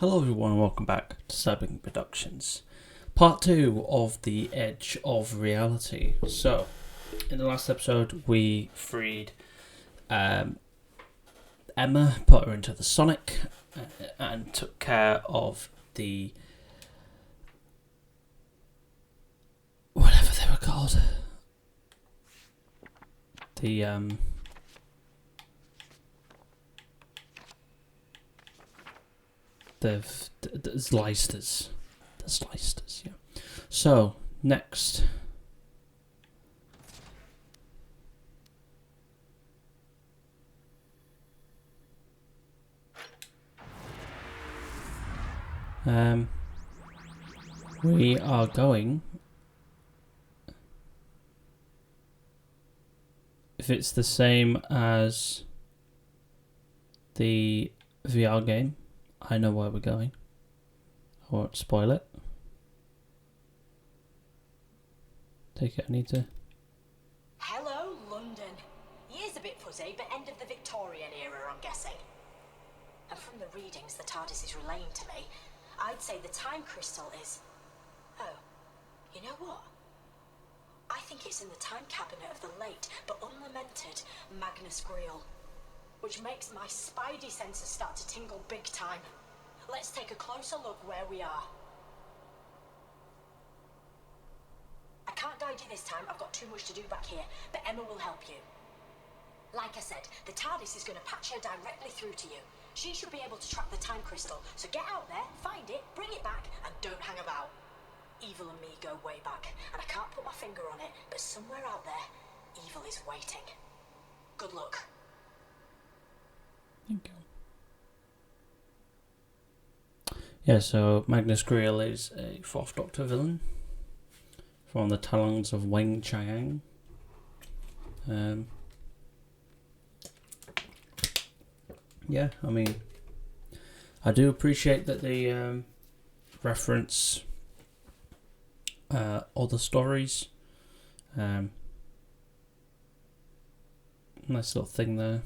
Hello everyone and welcome back to Cyberpunk Productions. Part 2 of The Edge of Reality. So, in the last episode we freed Emma, put her into the Sonic, and took care of the... whatever they were called. The, The Slysters. The Slysters, yeah. So, next. We are going... if it's the same as the VR game, I know where we're going. I won't spoil it. Take it, I need to... Hello, London. Year's a bit fuzzy, but end of the Victorian era, I'm guessing. And from the readings the TARDIS is relaying to me, I'd say the time crystal is... Oh, you know what? I think it's in the time cabinet of the late, but unlamented, Magnus Greel. Which makes my spidey senses start to tingle big time. Let's take a closer look where we are. I can't guide you this time, I've got too much to do back here, but Emma will help you. Like I said, the TARDIS is going to patch her directly through to you. She should be able to track the time crystal, so get out there, find it, bring it back, and don't hang about. Evil and me go way back, and I can't put my finger on it, but somewhere out there, evil is waiting. Good luck. Thank you. Yeah, so Magnus Greel is a 4th Doctor villain from the talons of Wang Chiang. Yeah, I mean, I do appreciate that they reference other stories. Nice little thing there.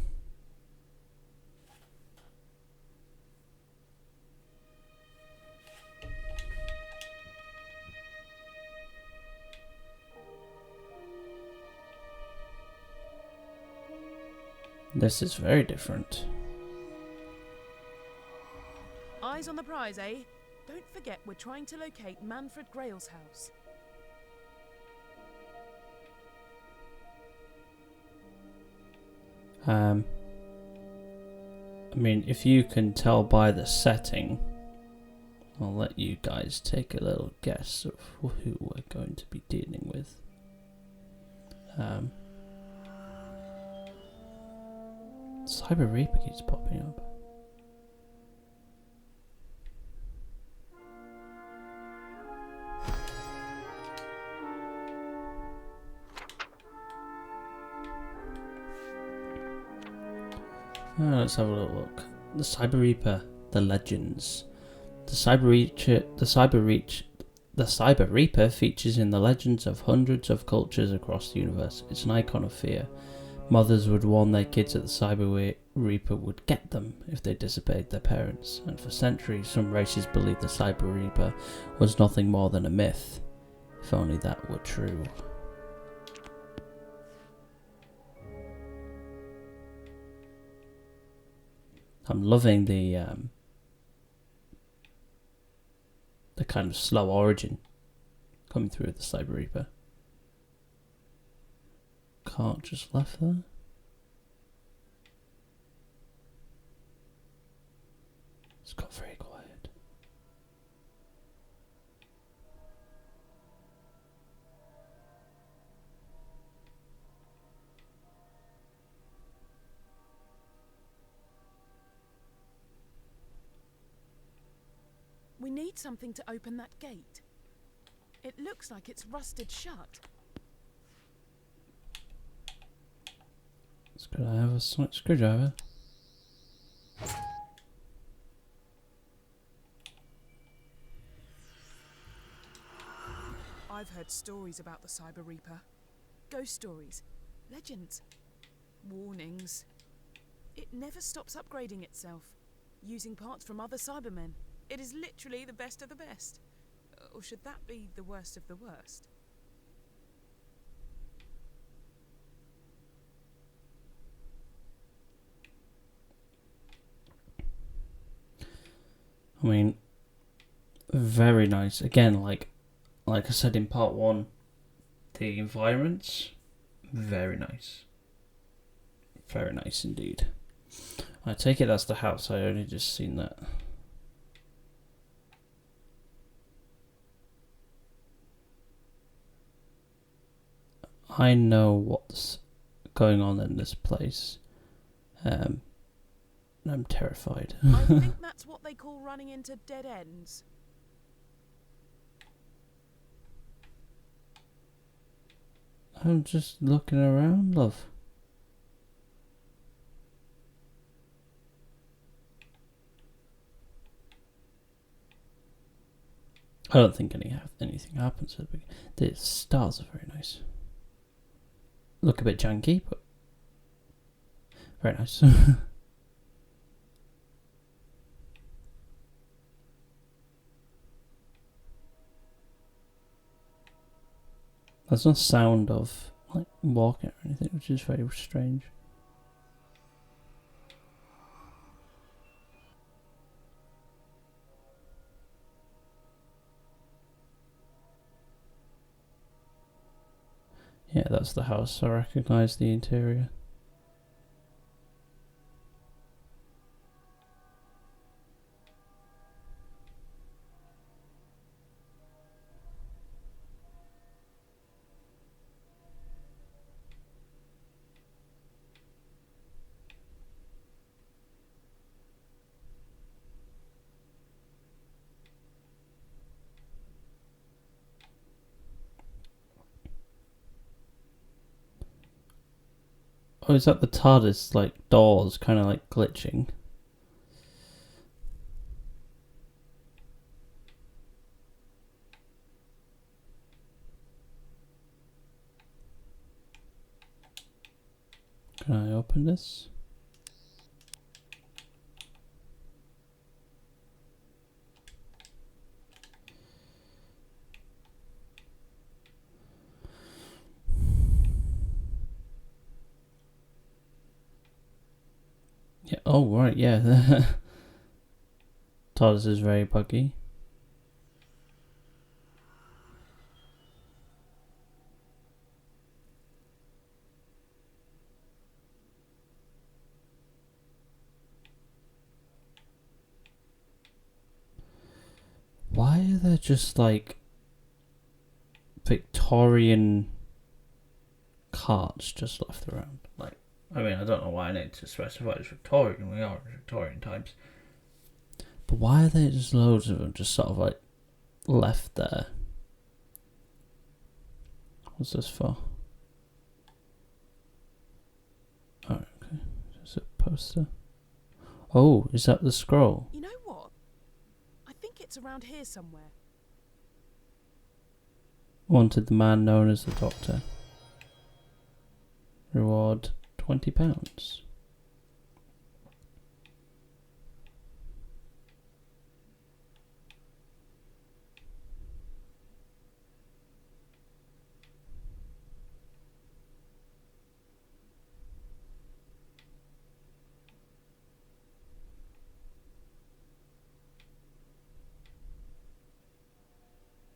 This is very different. Eyes on the prize, eh? Don't forget we're trying to locate Manfred Grail's house. I mean, if you can tell by the setting, I'll let you guys take a little guess of who we're going to be dealing with. Cyber Reaper keeps popping up. Let's have a little look. The Cyber Reaper, the legends. The Cyber Reaper features in the legends of hundreds of cultures across the universe. It's an icon of fear. Mothers would warn their kids that the Cyber Reaper would get them if they disobeyed their parents, and for centuries some races believed the Cyber Reaper was nothing more than a myth. If only that were true. I'm loving the kind of slow origin coming through with the Cyber Reaper. Cart just left there. It's got very quiet. We need something to open that gate. It looks like it's rusted shut. Could I have a sonic screwdriver? I've heard stories about the Cyber Reaper. Ghost stories, legends, warnings. It never stops upgrading itself, using parts from other Cybermen. It is literally the best of the best. Or should that be the worst of the worst? I mean, very nice. Again, like I said in part 1, the environments, very nice. Very nice indeed. I take it that's the house. I only just seen that. I know what's going on in this place. I'm terrified. I think that's what they call running into dead ends. I'm just looking around, love. I don't think anything happens at the beginning. The stars are very nice. Look a bit janky, but very nice. There's no sound of like walking or anything, which is very strange. Yeah, that's the house. I recognise the interior. Oh, is that the TARDIS, like, doors kind of like glitching? Can I open this? Yeah. Oh, right. Yeah. TARDIS is very buggy. Why are there just like Victorian carts just left around? Like, I mean, I don't know why I need to specify it's Victorian. We are in Victorian times. But why are there just loads of them just sort of like left there? What's this for? Oh, okay. Just a poster. Oh, is that the scroll? You know what? I think it's around here somewhere. Wanted the man known as the Doctor. Reward £20.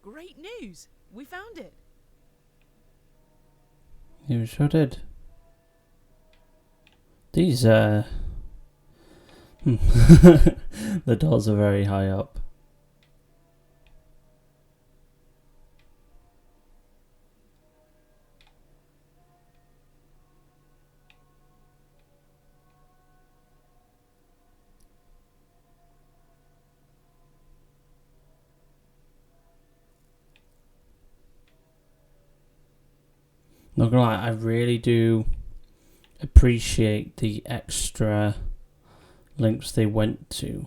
Great news! We found it! You sure did. These, the doors are very high up. Not gonna lie, I really do appreciate the extra links they went to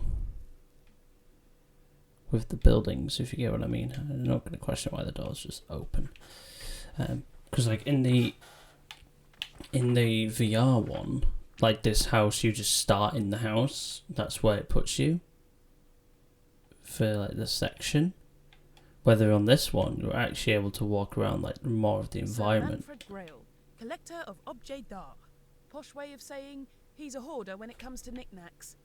with the buildings, if you get what I mean. I'm not going to question why the door's just open. Because like in the VR one, like this house, you just start in the house. That's where it puts you. for like the section. Whether on this one you're actually able to walk around like more of the environment. Sir Manfred Grail, collector of objets d'art. Posh way of saying he's a hoarder when it comes to knickknacks.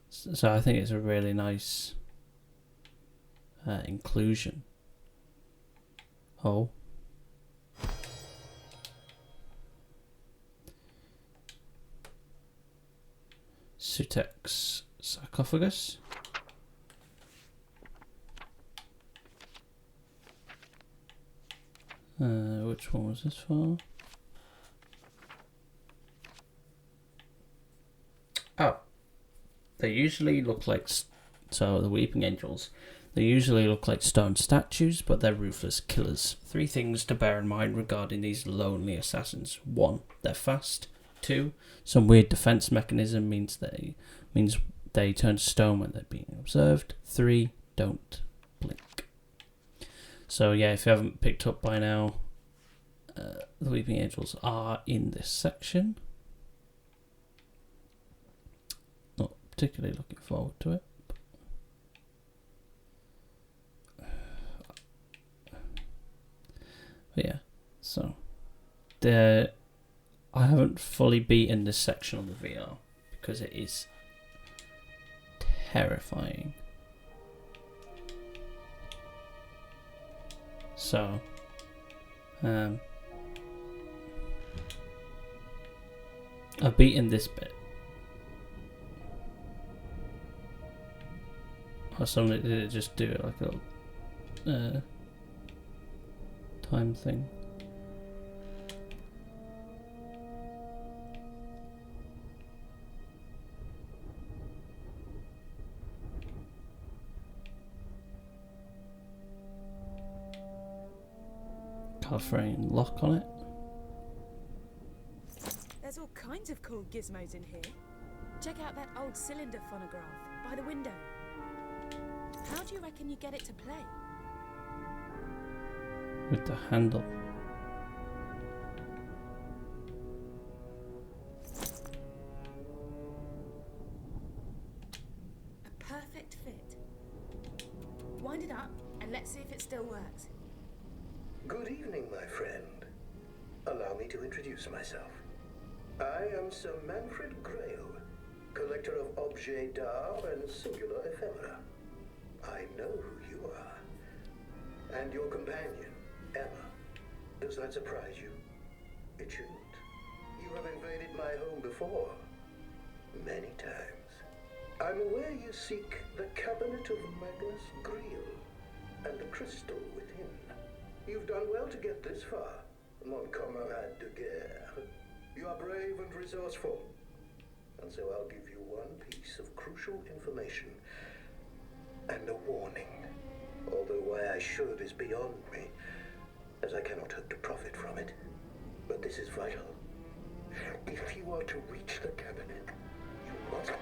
So I think it's a really nice inclusion. Oh. Sutek's sarcophagus. Which one was this for? Oh. They usually look like... So, the Weeping Angels. They usually look like stone statues, but they're ruthless killers. 3 things to bear in mind regarding these lonely assassins. 1. They're fast. 2. Some weird defense mechanism means they turn to stone when they're being observed. 3. Don't blink. So yeah, if you haven't picked up by now, the Weeping Angels are in this section. Not particularly looking forward to it. But yeah, so I haven't fully beaten this section on the VR because it is terrifying. So, I've beaten this bit. Or something, did it just do it like a time thing? Frame lock on it. There's all kinds of cool gizmos in here. Check out that old cylinder phonograph by the window. How do you reckon you get it to play? With the handle. A perfect fit. Wind it up and let's see if it still works. Good evening, my friend. Allow me to introduce myself. I am Sir Manfred Grail, collector of objets d'art and singular ephemera. I know who you are. And your companion, Emma. Does that surprise you? It shouldn't. You have invaded my home before. Many times. I'm aware you seek the cabinet of Magnus Greel and the crystal within. You've done well to get this far, mon camarade de guerre. You are brave and resourceful, and so I'll give you one piece of crucial information and a warning. Although why I should is beyond me, as I cannot hope to profit from it. But this is vital. If you are to reach the cabinet, you must...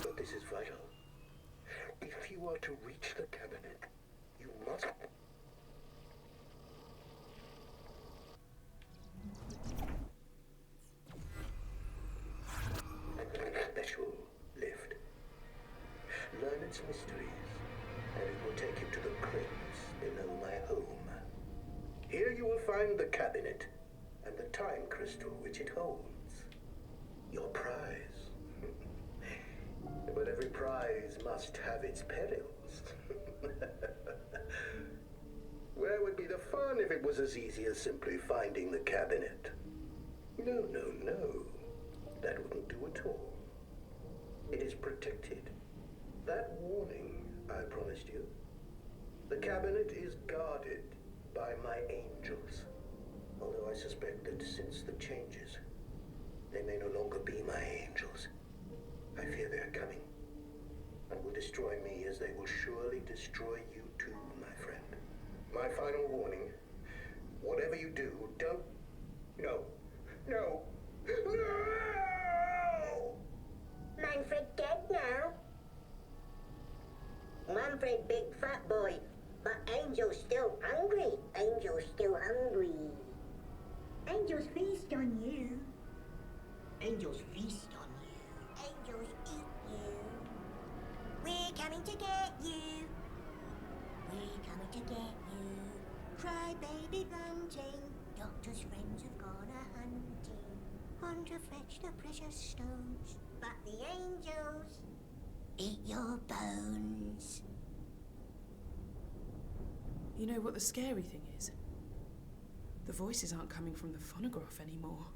But this is vital. If you are to reach the cabinet, you must... Special lift. Learn its mysteries, and it will take you to the crypts below my home. Here you will find the cabinet, and the time crystal which it holds. Your prize. But every prize must have its perils. Where would be the fun if it was as easy as simply finding the cabinet? No, no, no. That wouldn't do at all. It is protected. That warning I promised you. The cabinet is guarded by my angels. Although I suspect that since the changes, they may no longer be my angels. I fear they are coming, and will destroy me as they will surely destroy you too, my friend. My final warning, whatever you do, don't... No. No. No! Manfred dead now. Manfred big fat boy, but Angel's still hungry. Angel's still hungry. Angels feast on you. Angels feast on you. Angels eat you. We're coming to get you. We're coming to get you. Cry baby bunting. Doctor's friends have gone a-hunting. On to fetch the precious stones. But the angels eat your bones. You know what the scary thing is? The voices aren't coming from the phonograph anymore.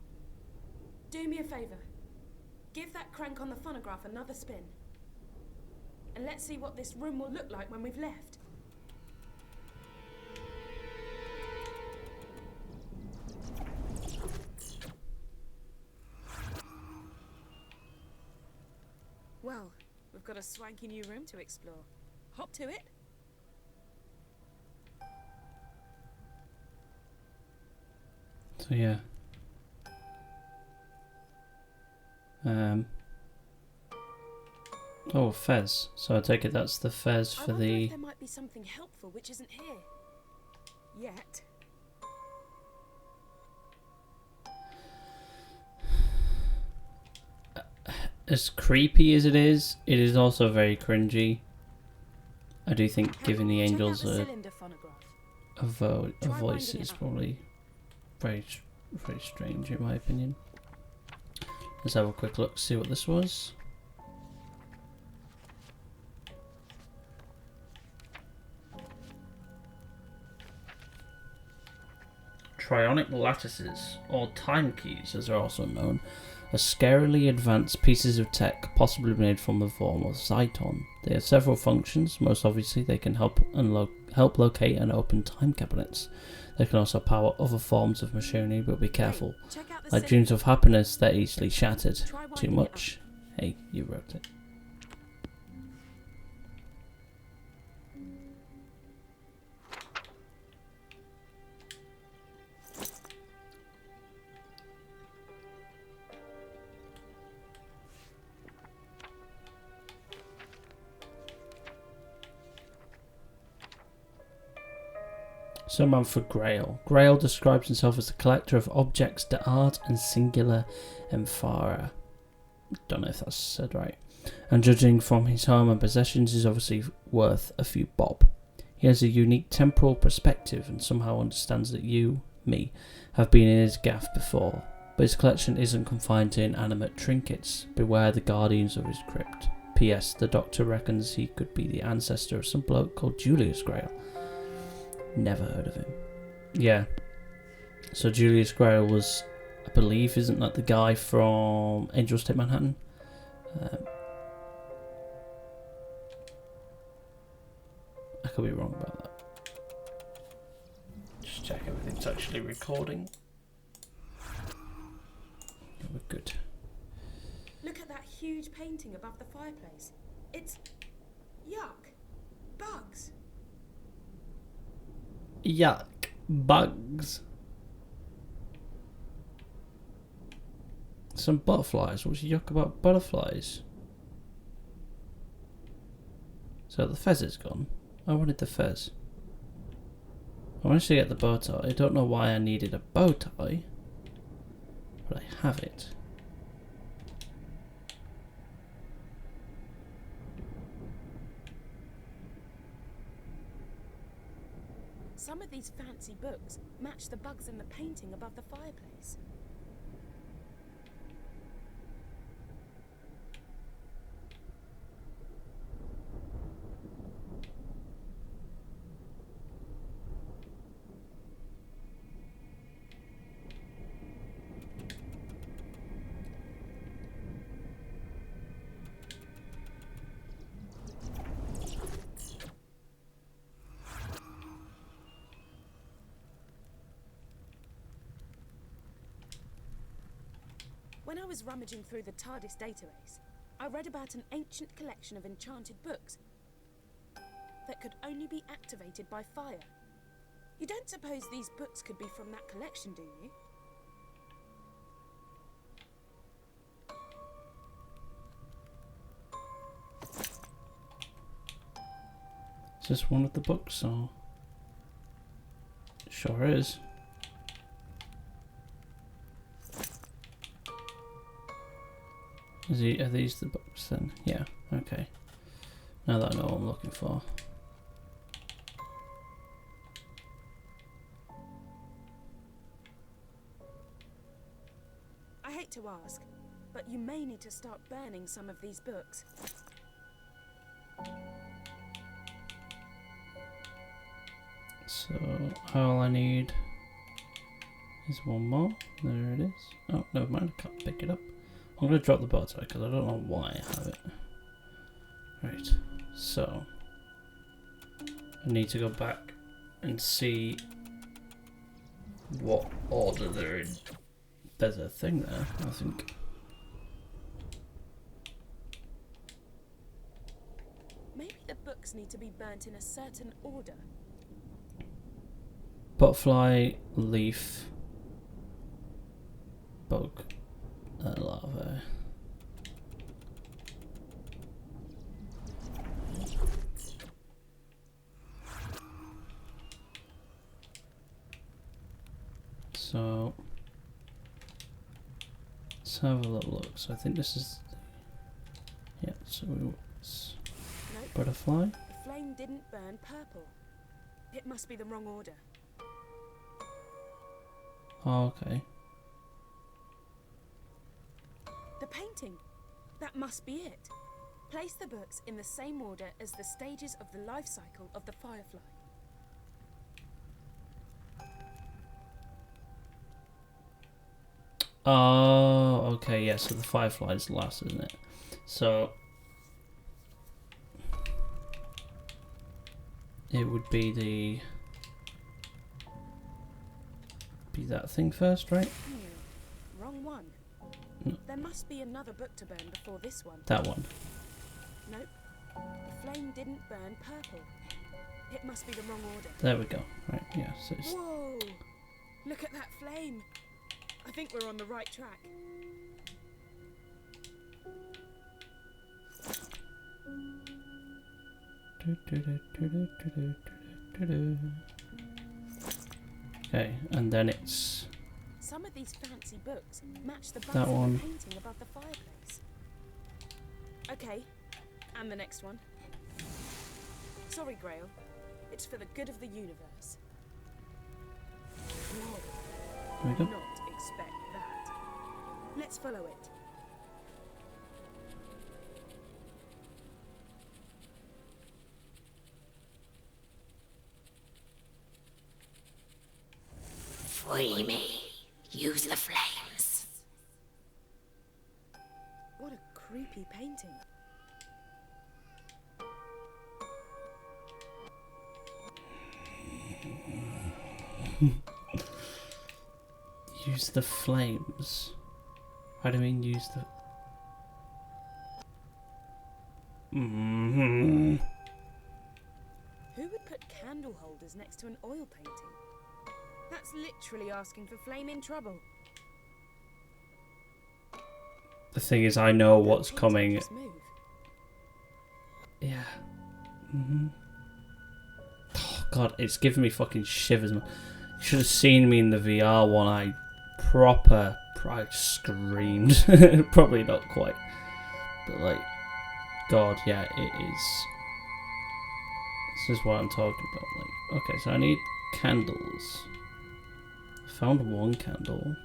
Do me a favour. Give that crank on the phonograph another spin. And let's see what this room will look like when we've left. Well, we've got a swanky new room to explore. Hop to it. So yeah. Oh, Fez. So I take it that's the Fez for I wonder the... if there might be something helpful which isn't here. Yet. As creepy as it is also very cringy. I do think giving the angels a voice is probably very strange in my opinion. Let's have a quick look, see what this was. Trionic lattices, or time keys as they're also known, are scarily advanced pieces of tech possibly made from the form of Zyton. They have several functions. Most obviously they can help locate and open time cabinets. They can also power other forms of machinery, but be careful. Like dreams of happiness, they're easily shattered. Too much? Hey, you wrote it. Sir Manfred Grail. Grail describes himself as a collector of objects d'art and singular emphara. Don't know if that's said right. And judging from his home and possessions, is obviously worth a few bob. He has a unique temporal perspective and somehow understands that you, me, have been in his gaff before. But his collection isn't confined to inanimate trinkets. Beware the guardians of his crypt. P.S. The Doctor reckons he could be the ancestor of some bloke called Julius Grail. Never heard of him. Yeah. So Julius Grail was, I believe, isn't that the guy from Angels Take Manhattan? I could be wrong about that. Just check everything's actually recording. Yeah, we're good. Look at that huge painting above the fireplace. It's... yuck. Bugs. Yuck. Bugs. Some butterflies. What's yuck about butterflies? So the fez is gone. I wanted the fez. I managed to get the bow tie. I don't know why I needed a bow tie, but I have it. Some of these fancy books match the bugs in the painting above the fireplace. When I was rummaging through the TARDIS database, I read about an ancient collection of enchanted books that could only be activated by fire. You don't suppose these books could be from that collection, do you? Is this one of the books, or? Sure is. Are these the books then? Yeah, okay. Now that I know what I'm looking for. I hate to ask, but you may need to start burning some of these books. So all I need is one more. There it is. Oh, never mind. I can't pick it up. I'm going to drop the bow tie because I don't know why I have it. Right. So I need to go back and see what order they're in. There's a thing there, I think. Maybe the books need to be burnt in a certain order. Butterfly, leaf, bug, larva. So let's have a little look. So I think this is, yeah. So it's Nope. butterfly. The flame didn't burn purple. It must be the wrong order. Oh, okay. The painting. That must be it. Place the books in the same order as the stages of the life cycle of the firefly. Oh, okay. Yeah. So the firefly is last, isn't it? So it would be that thing first, right? Wrong one. No. There must be another book to burn before this one. That one. Nope. The flame didn't burn purple. It must be the wrong order. There we go. Right. Yeah. So it's Whoa! Look at that flame. I think we're on the right track. Okay, and then it's Some of these fancy books match the that butts of one. the painting above the fireplace. Okay, and the next one. Sorry, Grail. It's for the good of the universe. Whoa, There we go. not expect that. Let's follow it. Free me. Use the flames. What a creepy painting. Use the flames. How do you mean use the? Who would put candle holders next to an oil painting? That's literally asking for flaming trouble. The thing is, I know That what's painting coming. just moved. Yeah. Oh god, it's giving me fucking shivers. Man. You should have seen me in the VR one. I screamed. Probably not quite, but like, god, yeah, it is. This is what I'm talking about. Like, okay, so I need candles. Found one candle.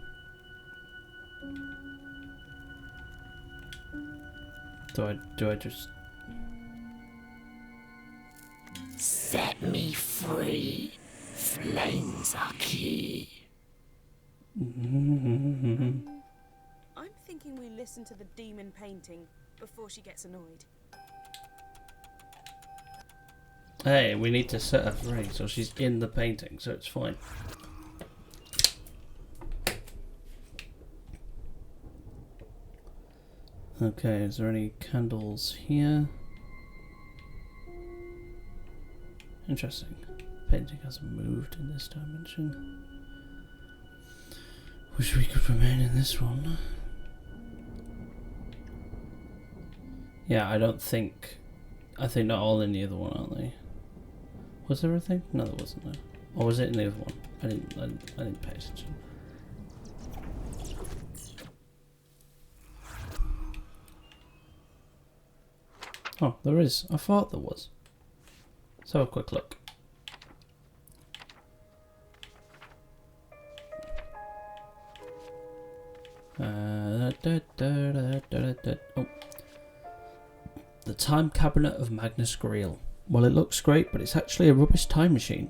Do I just? Set me free. Flames are key. I'm thinking we listen to the demon painting before she gets annoyed. Hey, we need to set her free, so she's in the painting, so it's fine. Okay, is there any candles here? Interesting. Painting hasn't moved in this dimension. Wish we could remain in this one. Yeah, I think they're all in the other one, aren't they? Was there a thing? No, there wasn't there. Or was it in the other one? I didn't pay attention. Oh, there is. I thought there was. Let's have a quick look. Oh. The Time Cabinet of Magnus Greel. Well, it looks great, but it's actually a rubbish time machine.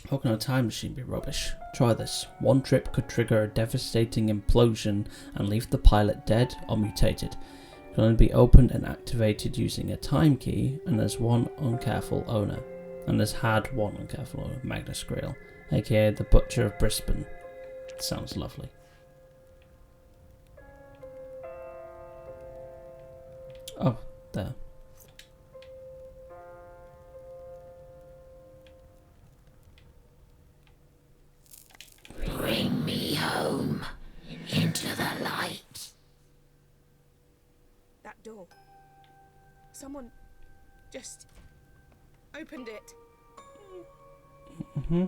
How can a time machine be rubbish? Try this. One trip could trigger a devastating implosion and leave the pilot dead or mutated. It can only be opened and activated using a time key, and there's one uncareful owner. And there's had one uncareful owner, Magnus Greel, aka the Butcher of Brisbane. Sounds lovely. Oh, there. Bring me home into the light. That door. Someone just opened it. Mm-hmm.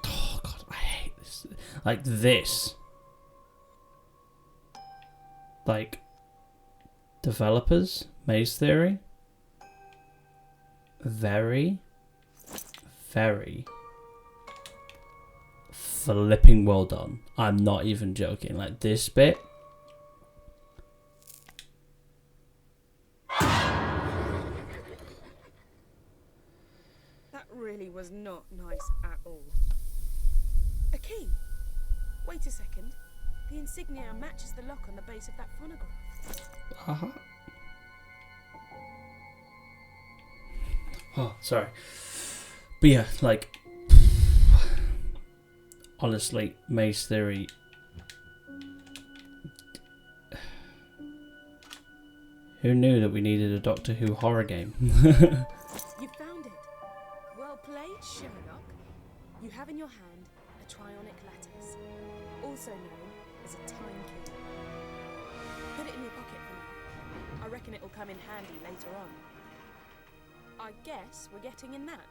Oh god, I hate this. Like this. Like developers, Maze Theory. Very flipping well done. I'm not even joking. Like this bit. That really was not nice at all. A key. Wait a second. The insignia matches the lock on the base of that phonograph. Uh-huh. Oh, sorry. But yeah, like, honestly, Maze Theory. Who knew that we needed a Doctor Who horror game? You found it. Well played, Sherlock. You have in your hand a trionic lattice, also known as a time key. Put it in your pocket for now. I reckon it'll come in handy later on. I guess we're getting in that.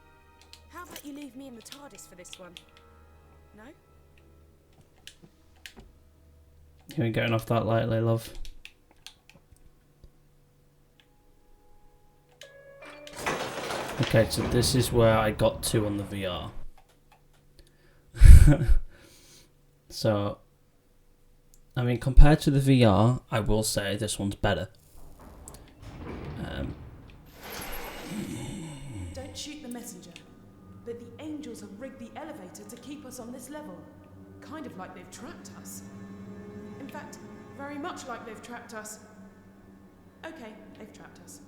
How about you leave me in the TARDIS for this one? No? You ain't getting off that lightly, love. Okay, so this is where I got to on the VR. So, I mean, compared to the VR, I will say this one's better. Don't shoot the messenger. But the angels have rigged the elevator to keep us on this level. Kind of like they've trapped us. In fact, very much like they've trapped us. Okay, they've trapped us.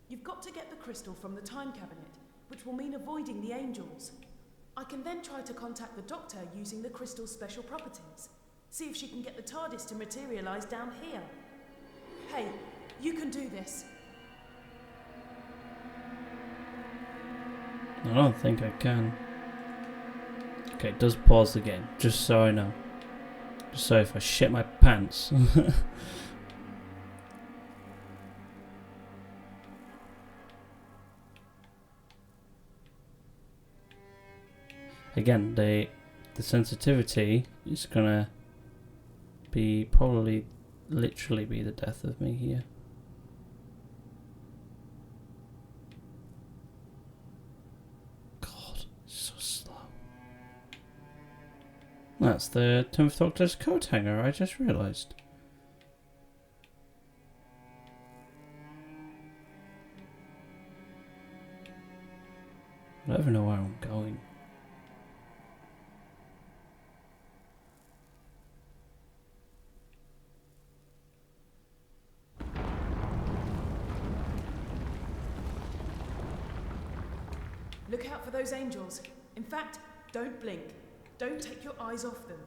You've got to get the crystal from the time cabinet, which will mean avoiding the angels. I can then try to contact the Doctor using the crystal's special properties. See if she can get the TARDIS to materialise down here. Hey, you can do this. I don't think I can. Okay, it does pause the game, just so I know. Just so if I shit my pants. Again, the sensitivity is gonna be probably literally be the death of me here. God, it's so slow. That's the 10th Doctor's coat hanger, I just realised. I don't even know where I'm going. Look out for those angels. In fact, don't blink. Don't take your eyes off them.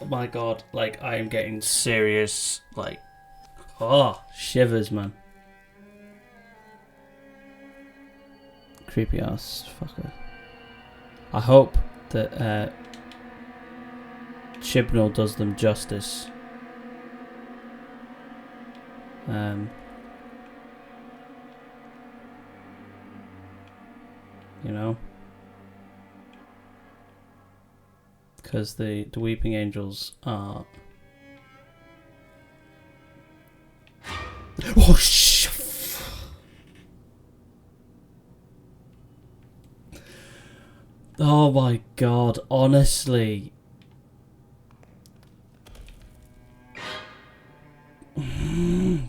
Oh my god, like I am getting serious, like, oh, shivers, man. Creepy ass fucker. I hope that Chibnall does them justice. You know, because the Weeping Angels are. Oh Oh my god! Honestly.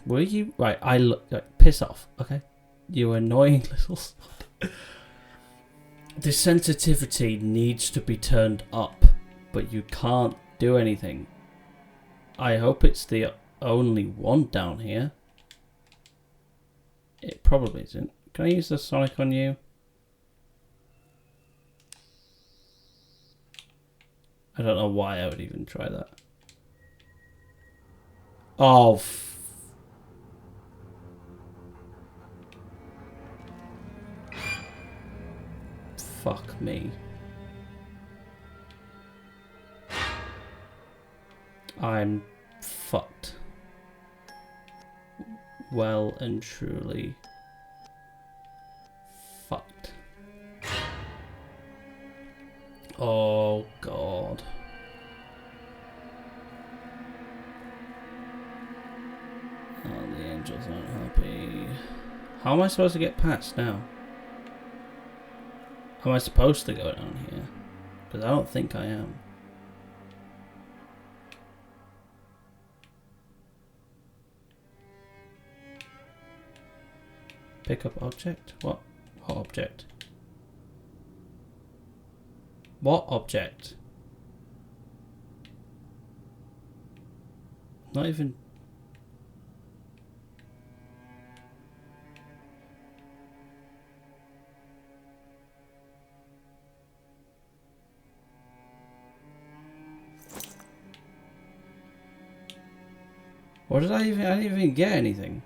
Were you right? I look. Piss off, okay? You annoying little. The sensitivity needs to be turned up, but you can't do anything. I hope it's the only one down here. It probably isn't. Can I use the Sonic on you? I don't know why I would even try that. Oh, fuck me. I'm fucked. Well and truly fucked. Oh god. Oh, the angels aren't happy. How am I supposed to get past now? Am I supposed to go down here? Because I don't think I am. Pick up object? What? What object? What object? Not even... What did I didn't even get anything.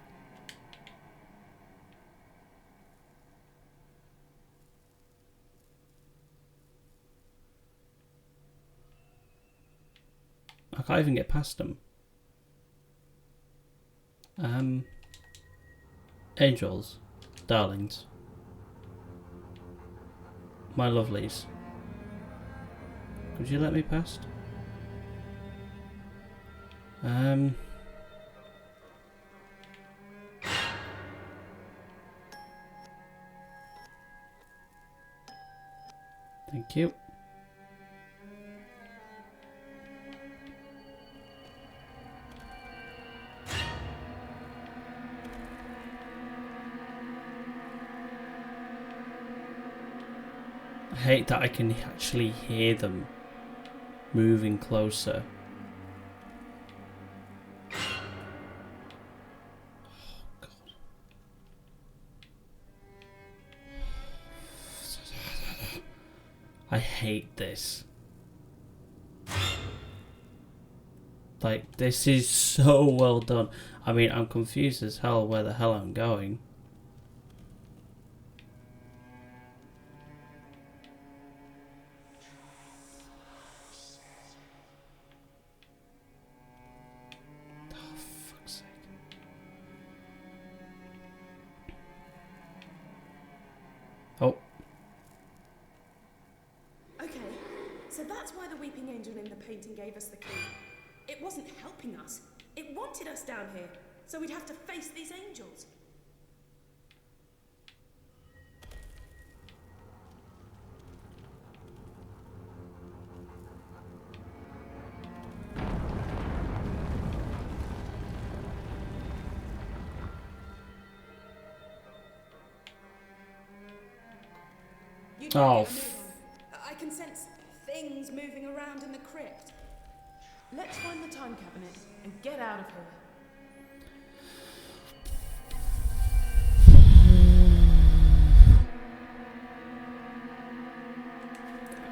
I can't even get past them. Angels, darlings, my lovelies, could you let me past? Thank you. I hate that I can actually hear them moving closer. Oh, God. I hate this. Like, this is so well done. I mean, I'm confused as hell where the hell I'm going. Oh. Okay, so that's why the Weeping Angel in the painting gave us the key. It wasn't helping us. It wanted us down here, so we'd have to face these angels. Oh. I can sense things moving around in the crypt. Let's find the time cabinet and get out of here.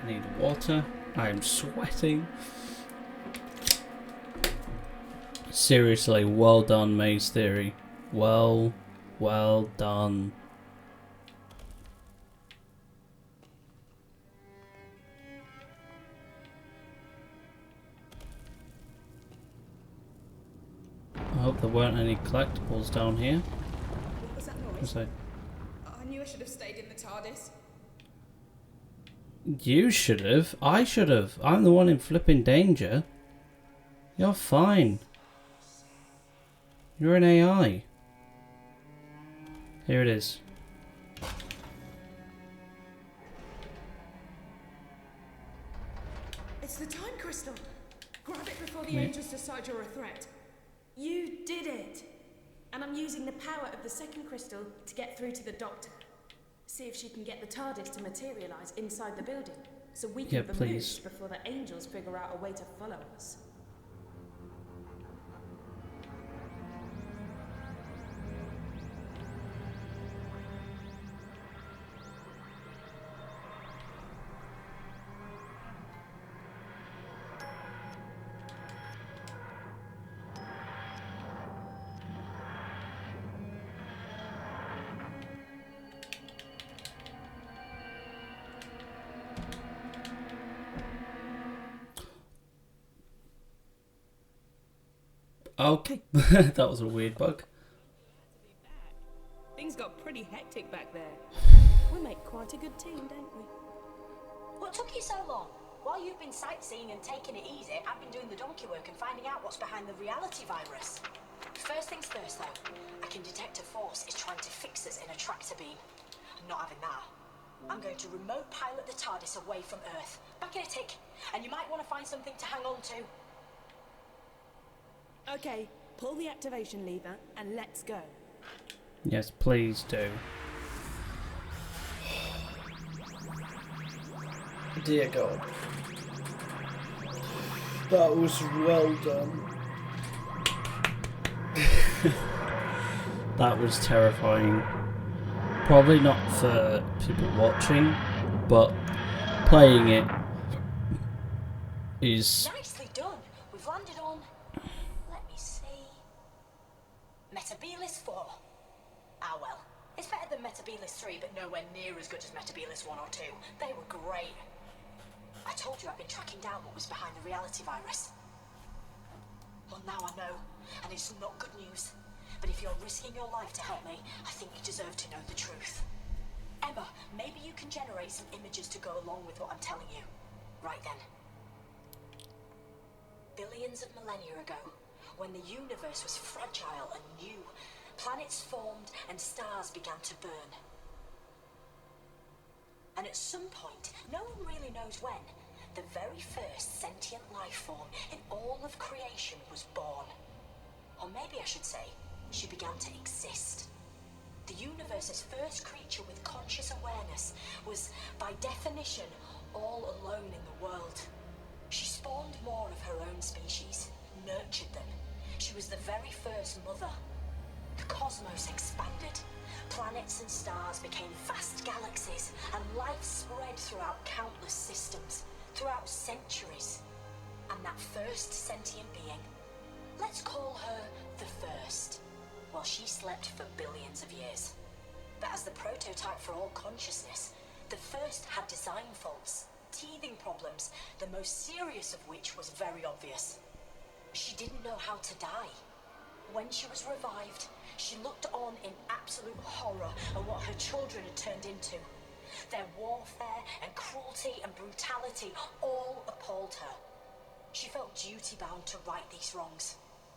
I need water. I'm sweating. Seriously, well done, Maze Theory. Well done. hope there weren't any collectibles down here. What was that noise? So, I knew I should have stayed in the TARDIS. you should have. I should have. I'm the one in flipping danger. You're fine. You're an AI. Here it is. It's the time crystal. Grab it before the Yeah. angels decide you're a threat. You did it. And I'm using the power of the second crystal to get through to the Doctor. See if she can get the TARDIS to materialize inside the building, so we can Yeah, vamoose please. before the angels figure out a way to follow us. Okay. That was a weird bug. Things got pretty hectic back there. We make quite a good team, don't we? What took you so long? While you've been sightseeing and taking it easy, I've been doing the donkey work and finding out what's behind the reality virus. First things first, though, I can detect a force is trying to fix us in a tractor beam. I'm not having that. I'm going to remote pilot the TARDIS away from Earth. Back in a tick, and you might want to find something to hang on to. Okay, pull the activation lever and let's go. Yes, please do. Dear God. That was well done. That was terrifying. Probably not for people watching, but playing it is... Nicely done. We've landed on... Let me see... Metabilis 4. Ah well. It's better than Metabilis 3, but nowhere near as good as Metabilis 1 or 2. They were great. I told you I've been tracking down what was behind the reality virus. Well, now I know, and it's not good news. But if you're risking your life to help me, I think you deserve to know the truth. Emma, maybe you can generate some images to go along with what I'm telling you. Right then. Billions of millennia ago, when the universe was fragile and new, planets formed and stars began to burn. And at some point, no one really knows when, the very first sentient life form in all of creation was born. Or maybe I should say, she began to exist. The universe's first creature with conscious awareness was, by definition, all alone in the world. She spawned more of her own species, nurtured them. She was the very first mother. The cosmos expanded. Planets and stars became vast galaxies, and life spread throughout countless systems, throughout centuries. And that first sentient being, let's call her the First. Well, she slept for billions of years. But as the prototype for all consciousness, the First had design faults, teething problems, the most serious of which was very obvious. She didn't know how to die. When she was revived, she looked on in absolute horror at what her children had turned into. Their warfare and cruelty and brutality all appalled her. She felt duty-bound to right these wrongs.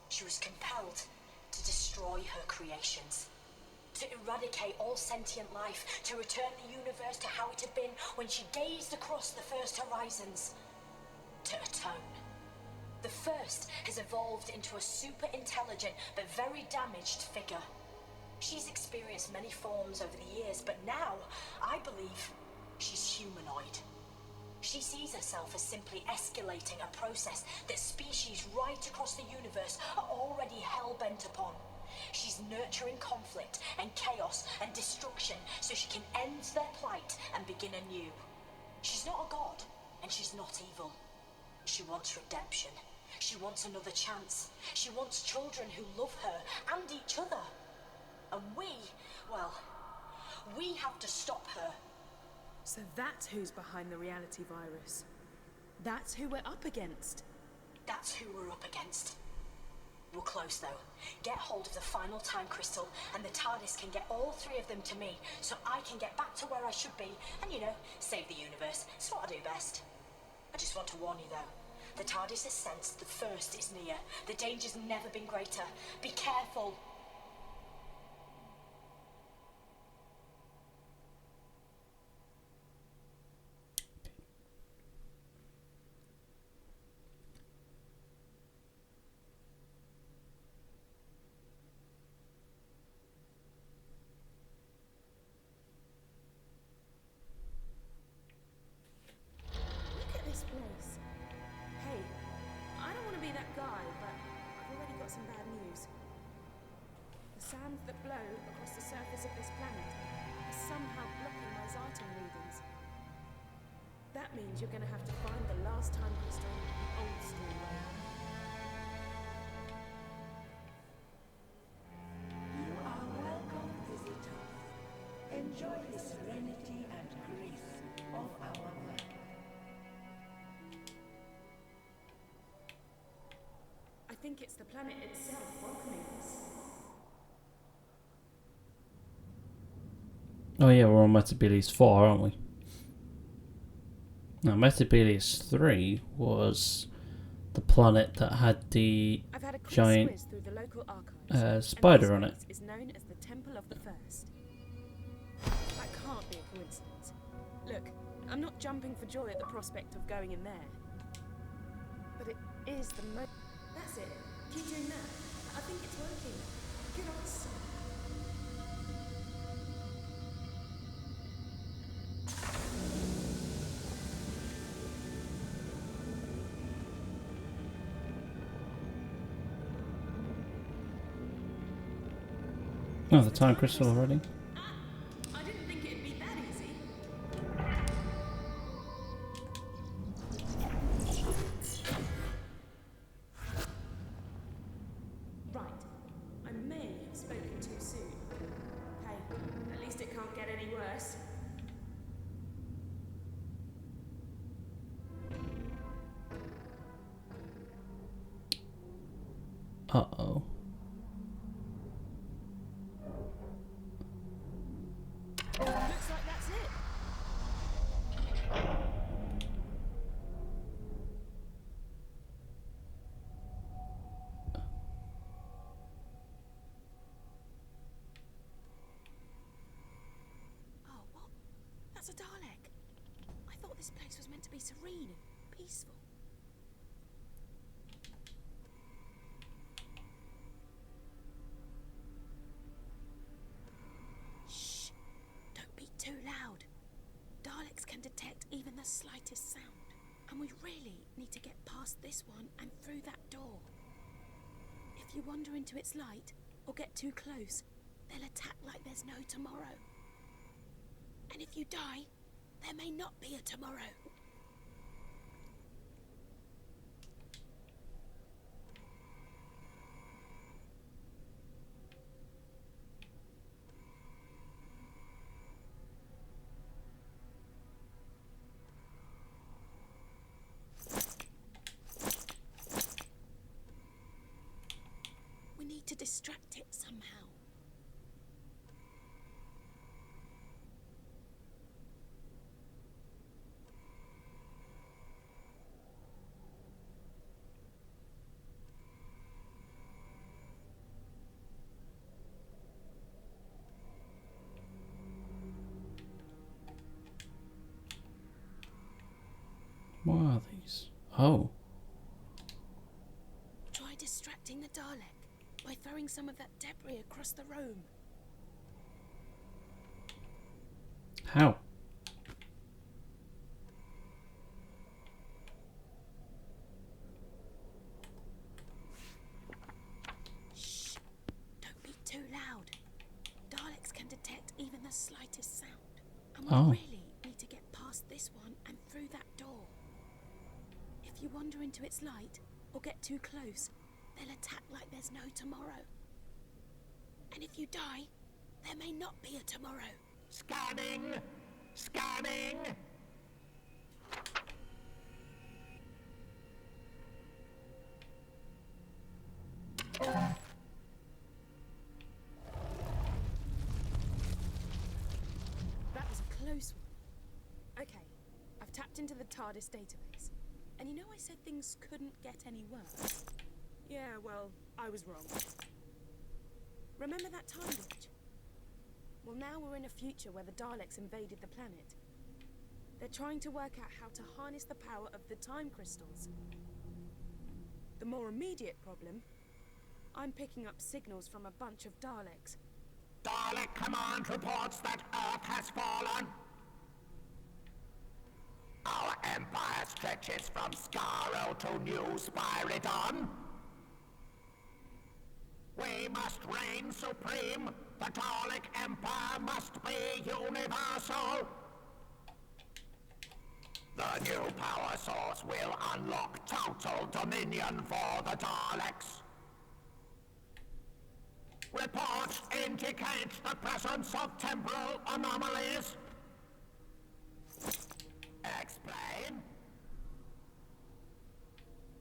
She was compelled to destroy her creations, to eradicate all sentient life, to return the universe to how it had been when she gazed across the first horizons, to atone. The First has evolved into a super intelligent but very damaged figure. She's experienced many forms over the years, but now, I believe, she's humanoid. She sees herself as simply escalating a process that species right across the universe are already hell-bent upon. She's nurturing conflict and chaos and destruction so she can end their plight and begin anew. She's not a god, and she's not evil. She wants redemption. She wants another chance. She wants children who love her and each other. And we have to stop her. So that's who's behind the reality virus. That's who we're up against. That's who we're up against. We're close, though. Get hold of the final time crystal, and the TARDIS can get all three of them to me, so I can get back to where I should be, and, you know, save the universe. It's what I do best. I just want to warn you, though. The TARDIS has sensed the first is near. The danger's never been greater. Be careful. Look at this place. Hey, I don't want to be that guy, but I've already got some bad news. The sands that blow across the surface of this planet are somehow blocking my Zartan readings. That means you're going to have to find the last time crystal the old school way. You are welcome, visitor. Enjoy the serenity and grace of our work. I think it's the planet itself welcoming us. Oh yeah, we're on Metabilis 4, aren't we? Now, Metabilis 3 was the planet that had the I've had a quick giant squiz through the local archives. spider and on this it. place is known as the Temple of the First. That can't be a coincidence. Look, I'm not jumping for joy at the prospect of going in there. But it is the most... That's it. Keep doing that. I think it's working. Good answer. Oh, the time crystal already. I didn't think it'd be that easy. Right. I may have spoken too soon. Hey, at least it can't get any worse. Uh-oh. Looks like that's it. Oh, what? That's a Dalek. I thought this place was meant to be serene and peaceful. Shh! Don't be too loud. Daleks can detect even the slightest sound. And we really need to get past this one and through that door. If you wander into its light or get too close, they'll attack like there's no tomorrow. And if you die, there may not be a tomorrow. We need to distract it somehow. What are these? Oh. Try distracting the Dalek by throwing some of that debris across the room. How? Shh! Don't be too loud. Daleks can detect even the slightest sound. And we Oh. really need to get past this one and through that door. If you wander into its light or get too close, they'll attack like there's no tomorrow. And if you die, there may not be a tomorrow. Scanning! Scanning! Okay, I've tapped into the TARDIS database. And you know I said things couldn't get any worse? Yeah, well, I was wrong. Remember that time glitch? Well, now we're in a future where the Daleks invaded the planet. They're trying to work out how to harness the power of the time crystals. The more immediate problem, I'm picking up signals from a bunch of Daleks. Dalek Command reports that Earth has fallen. Our empire stretches from Skaro to New Spyridon. We must reign supreme. The Dalek Empire must be universal. The new power source will unlock total dominion for the Daleks. Reports indicate the presence of temporal anomalies. Explain.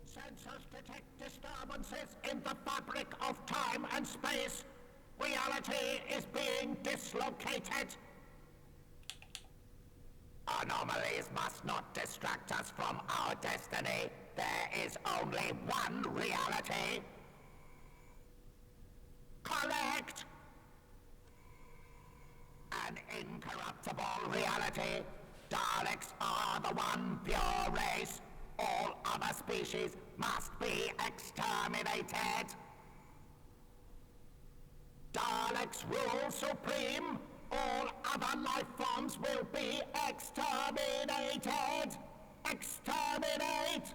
Sensors detect disturbances in the fabric of time and space. Reality is being dislocated. Anomalies must not distract us from our destiny. There is only one reality. Correct! An incorruptible reality. Daleks are the one pure race. All other species must be exterminated. Daleks rule supreme. All other life forms will be exterminated. Exterminate!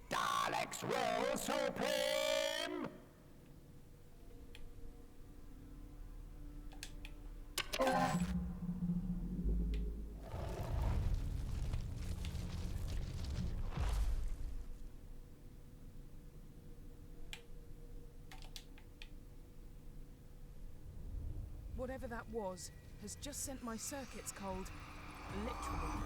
Daleks rule supreme! Whatever that was, has just sent my circuits cold. Literally.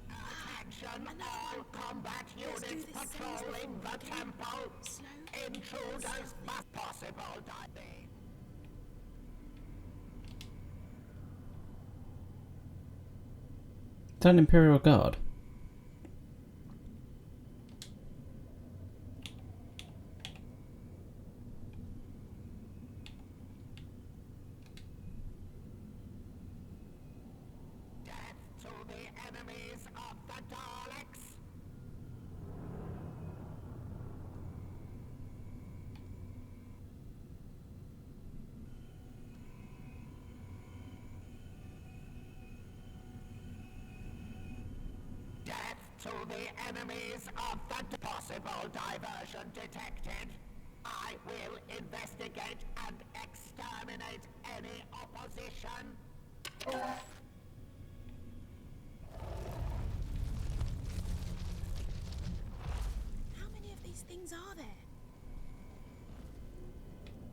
Attention all combat units patrolling the temple. Slow. Intruders must possible diving. Is that an Imperial Guard? Death to the enemies of the Daleks. Death to the enemies of the possible diversion detected. I will investigate and exterminate any opposition. How many of these things are there?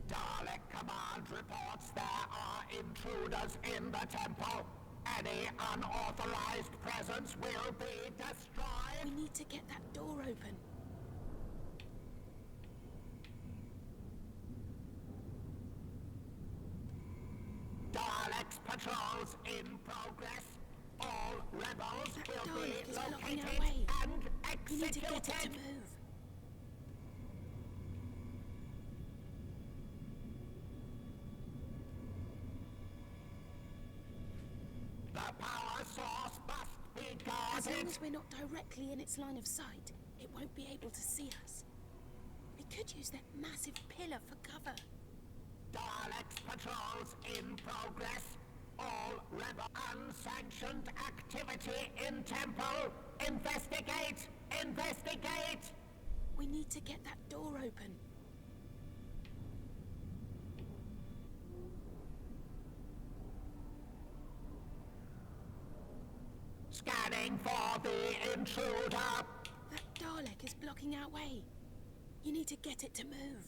Dalek Command reports there are intruders in the temple. Any unauthorized presence will be destroyed. We need to get that door open. Daleks patrols in progress. All rebels That will Dalek be is blocking our located way. and We need to get it to executed. move. The power source must be As long guarded. as we're not directly in its line of sight, it won't be able to see us. We could use that massive pillar for cover. Daleks patrols in progress. All rebel unsanctioned activity in temple. Investigate! Investigate! We need to get that door open. Scanning for the intruder. That Dalek is blocking our way. You need to get it to move.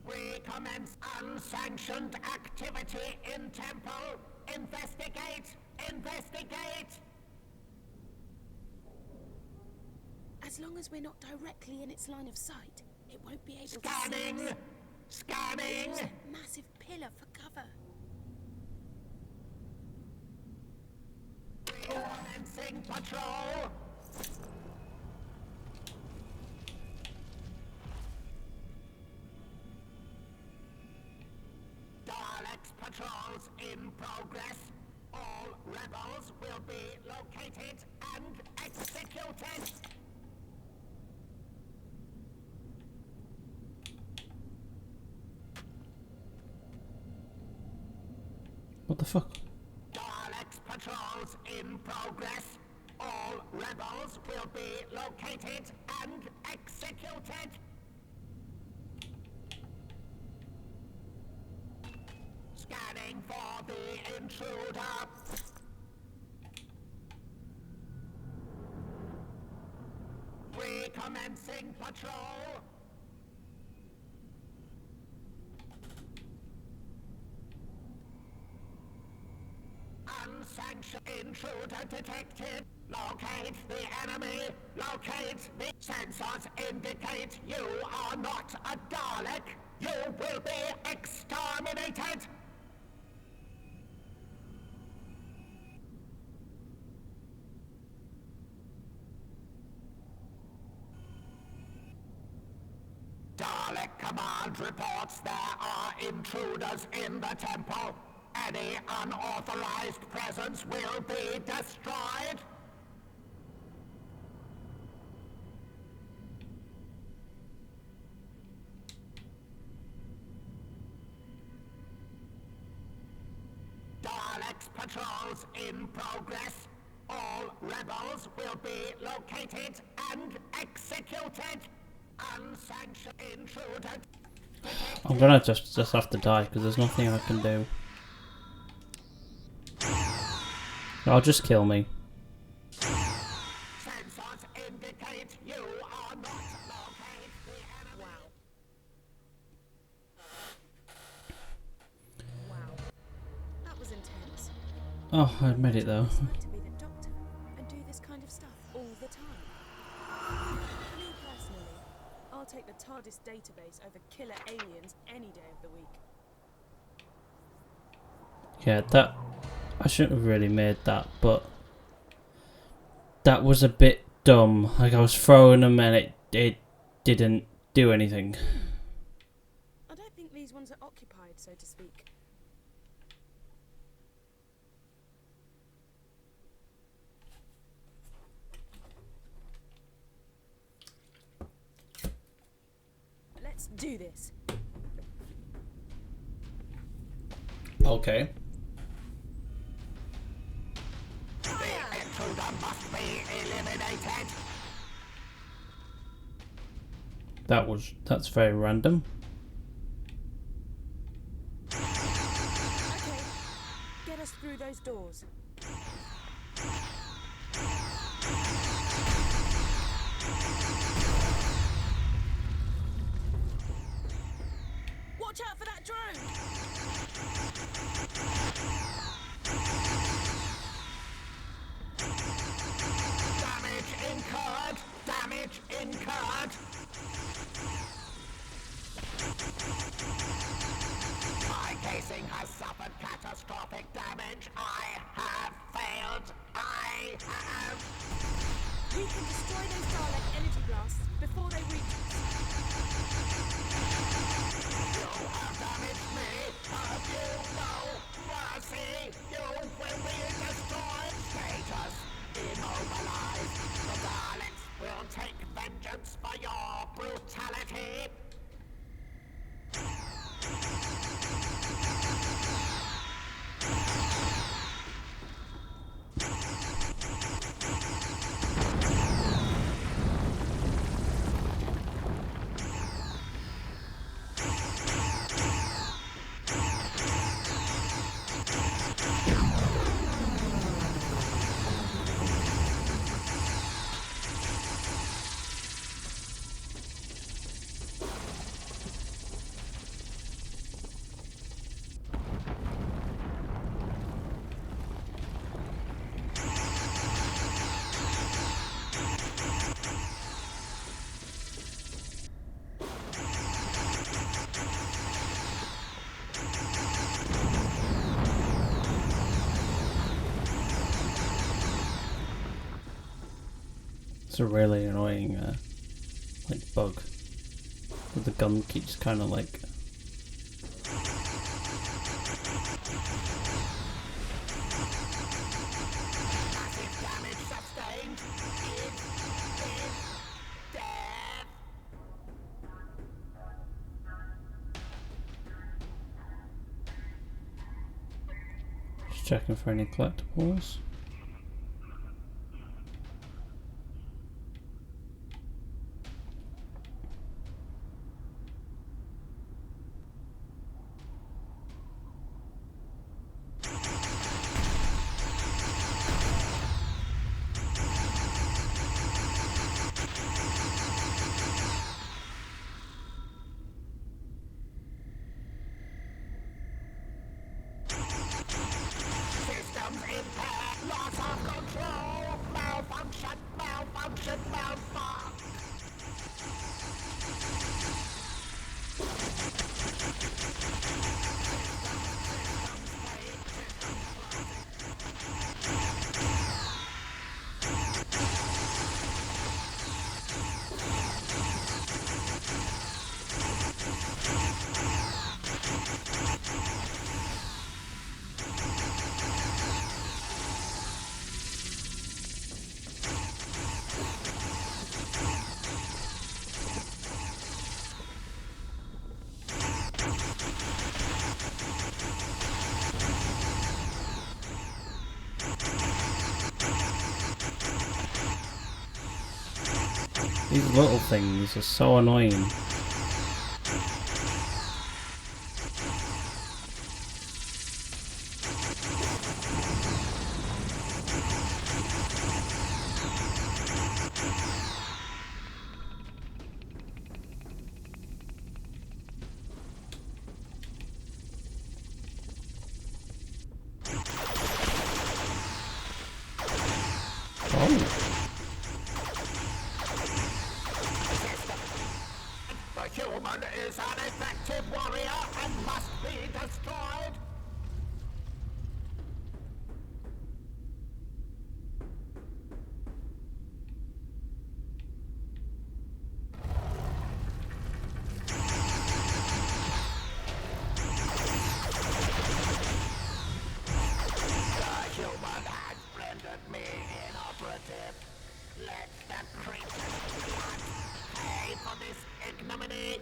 We commence unsanctioned activity in temple. Investigate! Investigate! As long as we're not directly in its line of sight, it won't be able to Scanning! see us. Scanning! Use that massive pillar for cover. Commencing patrol! Daleks patrols in progress. All rebels will be located and executed. What the fuck? Daleks patrols in progress. All rebels will be located and executed. Scanning for the intruder. Recommencing patrol. Unsanctioned intruder detected. Locate the enemy. Locate the sensors indicate you are not a Dalek. You will be exterminated. Dalek Command reports there are intruders in the temple. Any unauthorized presence will be destroyed. Daleks patrols in progress. All rebels will be located and executed. Unsanctioned intruder. I'm gonna just have to die because there's nothing I can do. I'll just kill me. Sensors indicate you are not located. The enemy. Wow. That was intense. Oh, I made it though. It's like to be the Doctor and do this kind of stuff all the time. Me personally, I'll take the TARDIS database over killer aliens any day of the week. Yeah, that... I shouldn't have really made that, but... That was a bit dumb. Like, I was throwing them and it didn't do anything. I don't think these ones are occupied, so to speak. Let's do this. Okay. The intruder must be eliminated. That's very random. Okay, get us through those doors. Watch out for that drone! Damage incurred. Damage incurred. My casing has suffered catastrophic damage. I have failed. I have... We can destroy those Dalek energy blasts before they reach us. You have damaged me. Have you no mercy? You will be destroyed. Status immobilized. The Daleks will take vengeance for your brutality. It's a really annoying, like, bug. The gun keeps kind of like... Massive damage sustained. Is dead. Just checking for any collectibles. Systems impaired. Loss of control. Malfunction. Malfunction. Malfunction. These little things are so annoying. The human is an effective warrior and must be destroyed. The human has rendered me inoperative. Let the creature's blood pay for this ignominy.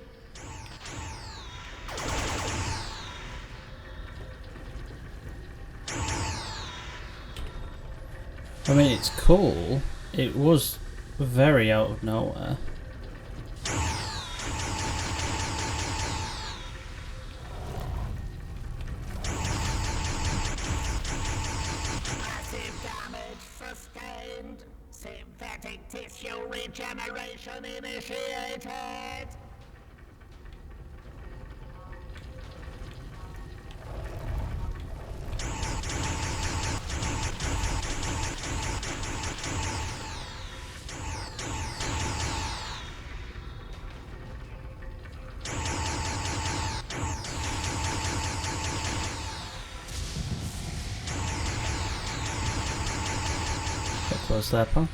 I mean, it's cool. It was very out of nowhere. Massive damage sustained. Synthetic tissue regeneration initiated. Get close there, pal.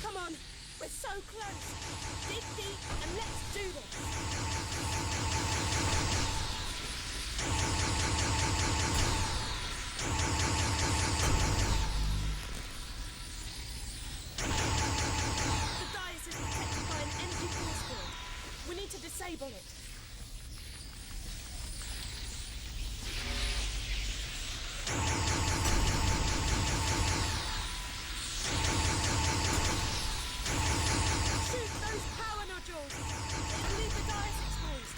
Come on, we're so close. Dig deep and let's do this. The dais is protected by an empty force field. We need to disable it. Shoot those power nodules! It'll leave the dais exposed.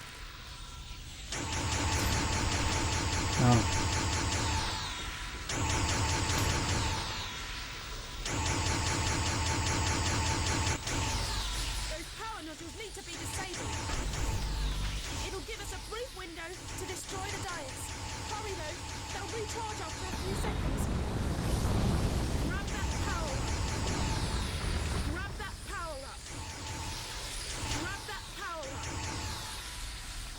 Oh. Those power nodules need to be disabled. It'll give us a brief window to destroy the dais. Hurry though, they'll recharge after a few seconds. Grab that power up. Grab that power up. Grab that power up.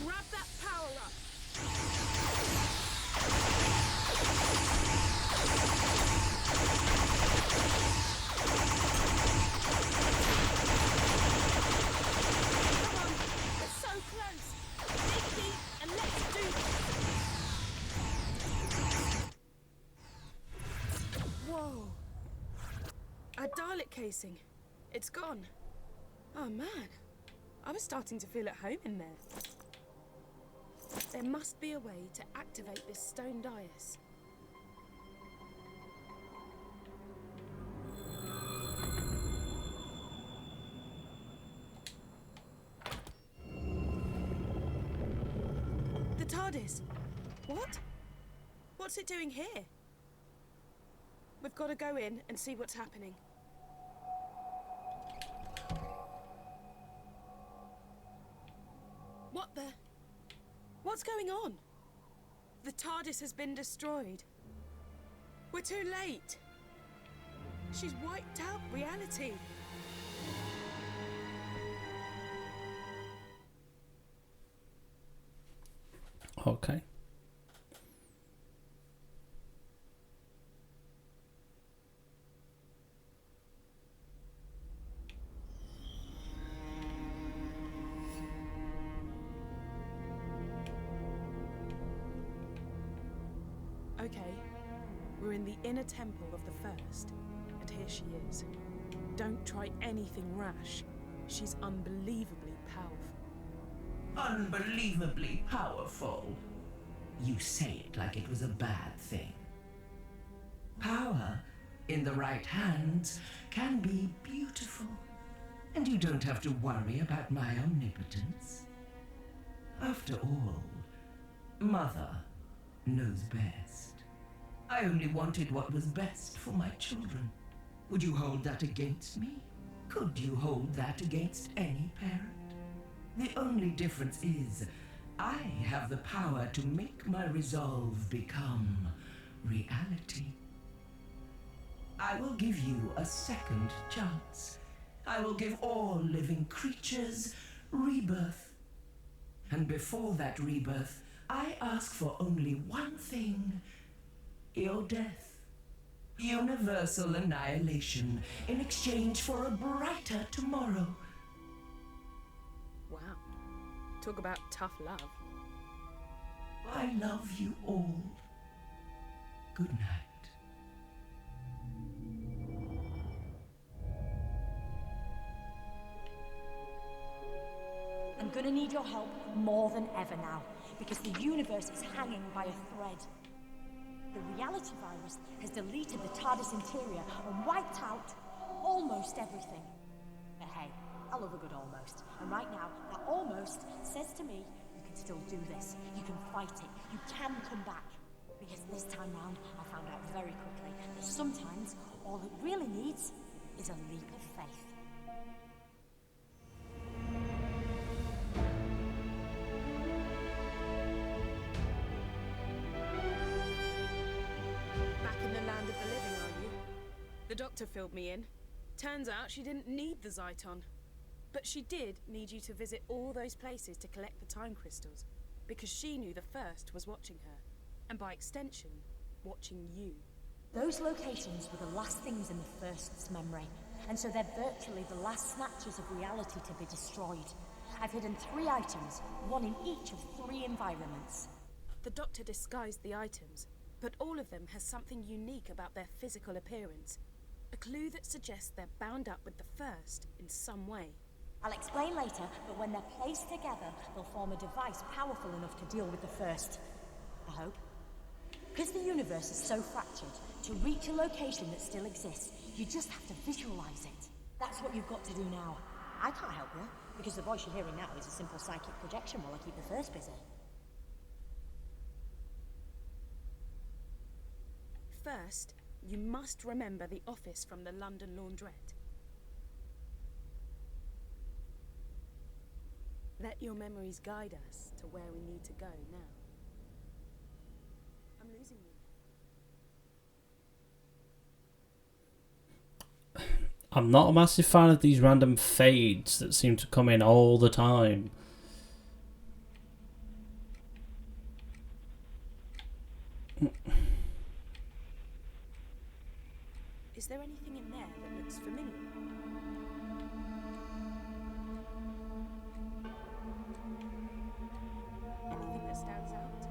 Grab that power up. Come on, we're so close. Dig deep and let's do this. Whoa. A Dalek casing. It's gone. Oh man. I was starting to feel at home in there. There must be a way to activate this stone dais. The TARDIS. What? What's it doing here? We've got to go in and see what's happening. What the? What's going on? The TARDIS has been destroyed. We're too late. She's wiped out reality. Okay. Okay, we're in the inner temple of the First, and here she is. Don't try anything rash. She's unbelievably powerful. Unbelievably powerful. You say it like it was a bad thing. Power, in the right hands, can be beautiful. And you don't have to worry about my omnipotence. After all, Mother knows best. I only wanted what was best for my children. Would you hold that against me? Could you hold that against any parent? The only difference is, I have the power to make my resolve become reality. I will give you a second chance. I will give all living creatures rebirth. And before that rebirth, I ask for only one thing: your death. Universal annihilation in exchange for a brighter tomorrow. Wow. Talk about tough love. I love you all. Good night. I'm gonna need your help more than ever now, because the universe is hanging by a thread. The reality virus has deleted the TARDIS interior and wiped out almost everything. But hey, I love a good almost. And right now, that almost says to me, you can still do this. You can fight it. You can come back. Because this time round, I found out very quickly that sometimes all it really needs is a leap of faith. Back in the land of the living, are you? The doctor filled me in. Turns out she didn't need the Zyton. But she did need you to visit all those places to collect the time crystals, because she knew the First was watching her, and by extension, watching you. Those locations were the last things in the First's memory, and so they're virtually the last snatches of reality to be destroyed. I've hidden 3 items, one in each of 3 environments. The doctor disguised the items, but all of them has something unique about their physical appearance. A clue that suggests they're bound up with the First in some way. I'll explain later, but when they're placed together, they'll form a device powerful enough to deal with the First. I hope. Because the universe is so fractured, to reach a location that still exists, you just have to visualize it. That's what you've got to do now. I can't help you, because the voice you're hearing now is a simple psychic projection while I keep the First busy. First, you must remember the office from the London Laundrette. Let your memories guide us to where we need to go now. I'm losing you. I'm not a massive fan of these random fades that seem to come in all the time. Is there anything in there that looks familiar? Anything that stands out?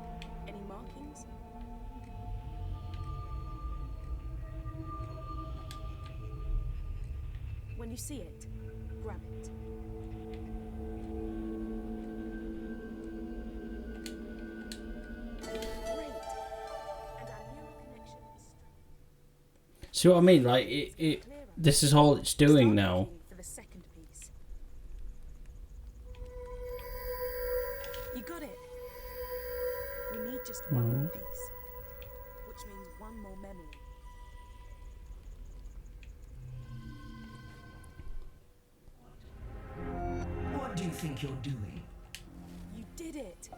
Any markings? When you see it, grab it. Great. And our neural connection is strong. See what I mean? Like, this is all it's doing Start now. looking for the second piece. You got it. We need just one more piece, which means one more memory. What do you think you're doing? You did it.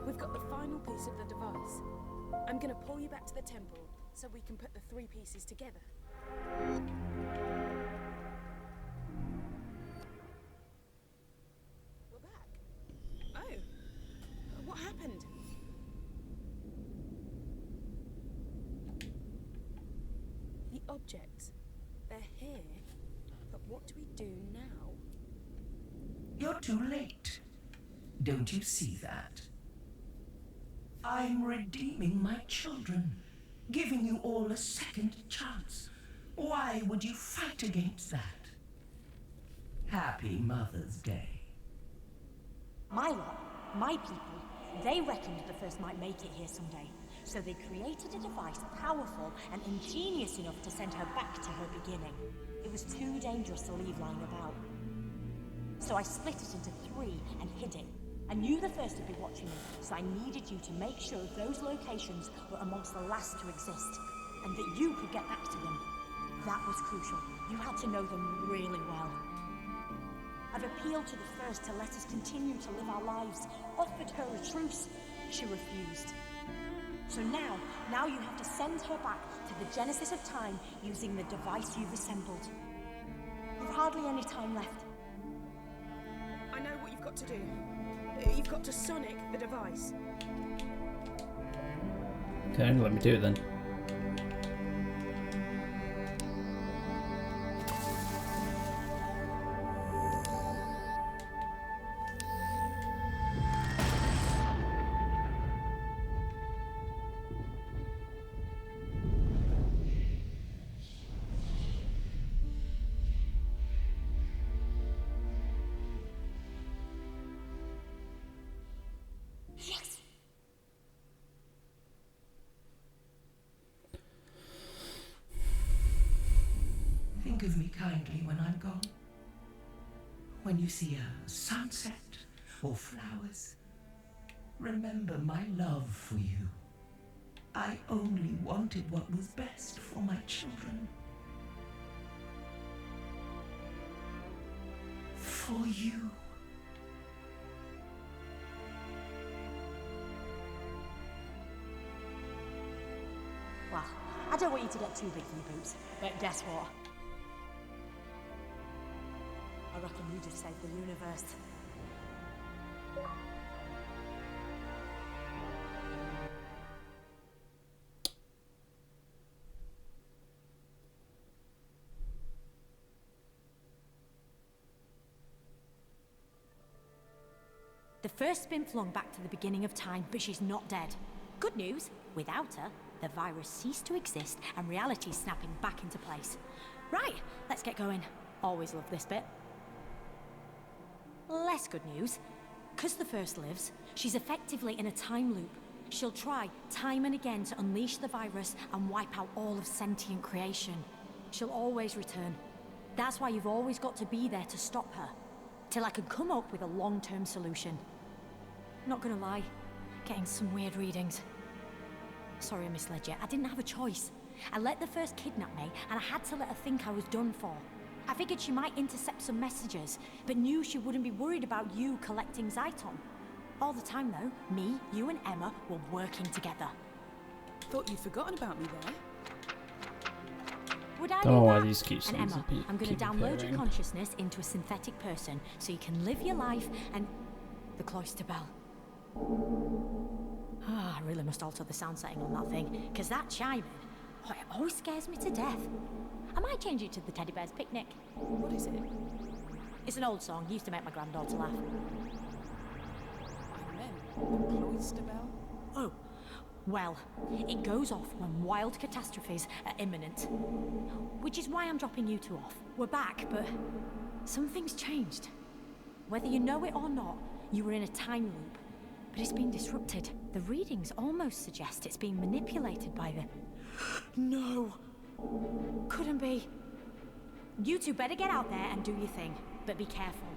We've got the final piece of the device. I'm gonna pull you back to the temple so we can put the three pieces together. We're back. Oh, what happened? The objects, they're here, but what do we do now? You're too late. Don't you see that? I'm redeeming my children, giving you all a second chance. Why would you fight against that? Happy Mother's Day. My lot, my people, they reckoned the first might make it here someday. So they created a device powerful and ingenious enough to send her back to her beginning. It was too dangerous to leave lying about. So I split it into three and hid it. I knew the first would be watching me, so I needed you to make sure those locations were amongst the last to exist, and that you could get back to them. That was crucial. You had to know them really well. I've appealed to the first to let us continue to live our lives, offered her a truce. She refused. So now you have to send her back to the genesis of time using the device you've assembled. You've hardly any time left. I know what you've got to do. You've got to sonic the device. Okay, let me do it then. Yes! Think of me kindly when I'm gone. When you see a sunset or flowers, remember my love for you. I only wanted what was best for my children. For you. Well, I don't want you to get too big for your boots, but guess what? I reckon you just saved the universe. The first's been flung back to the beginning of time, but she's not dead. Good news, without her, the virus ceased to exist and reality's snapping back into place. Right, let's get going. Always love this bit. Less good news. 'Cause the first lives, she's effectively in a time loop. She'll try time and again to unleash the virus and wipe out all of sentient creation. She'll always return. That's why you've always got to be there to stop her. Till I can come up with a long-term solution. Not gonna lie, getting some weird readings. Sorry I misled you, I didn't have a choice. I let the first kidnap me, and I had to let her think I was done for. I figured she might intercept some messages, but knew she wouldn't be worried about you collecting Zyton. All the time though, me, you and Emma were working together. Thought you'd forgotten about me there. Would I Don't know do why that? these keep And seems Emma, to be I'm going to keep download appearing. your consciousness into a synthetic person so you can live your life and... The cloister bell. I really must alter the sound setting on that thing, because that chiming, it always scares me to death. I might change it to the Teddy Bear's Picnic. What is it? It's an old song, used to make my granddaughter laugh. I meant the cloister bell. Oh, well, it goes off when wild catastrophes are imminent. Which is why I'm dropping you two off. We're back, but something's changed. Whether you know it or not, you were in a time loop. But it's been disrupted. The readings almost suggest it's being manipulated by the... No! Couldn't be. You two better get out there and do your thing, but be careful.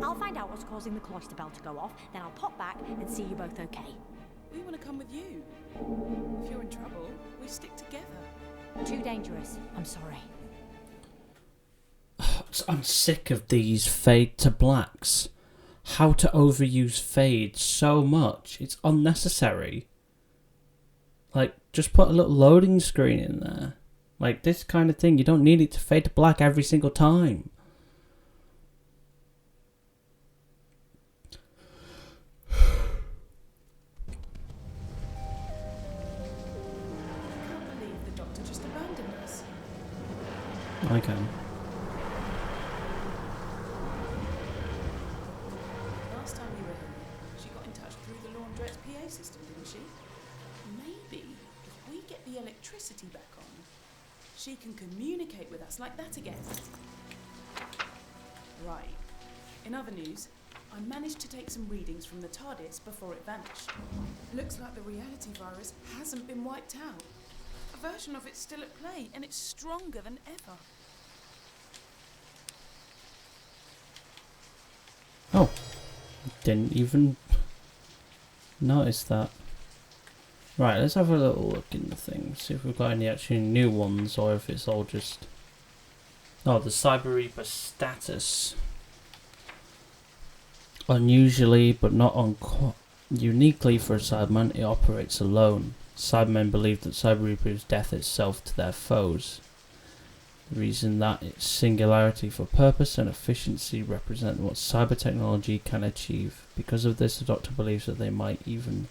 I'll find out what's causing the cloister bell to go off, then I'll pop back and see you both okay. We want to come with you. If you're in trouble, we stick together. Too dangerous. I'm sorry. I'm sick of these fade to blacks. How to overuse fade so much. It's unnecessary. Like, just put a little loading screen in there. Like, this kind of thing. You don't need it to fade to black every single time. I can't believe the doctor just abandoned us. I can. Last time we were here, she got in touch through the laundrette's PA system, didn't she? Maybe if we get the electricity back on, she can communicate with us like that again. Right. In other news, I managed to take some readings from the TARDIS before it vanished. Looks like the reality virus hasn't been wiped out. A version of it's still at play, and it's stronger than ever. Oh. Didn't even notice that. Right, let's have a little look in the thing. See if we've got any actually new ones or if it's all just... Oh, the Cyber Reaper status. Unusually, but not uniquely for a Cyberman, it operates alone. Cybermen believe that Cyber Reaper is death itself to their foes. The reason that its singularity for purpose and efficiency represent what cyber technology can achieve. Because of this, the Doctor believes that they might even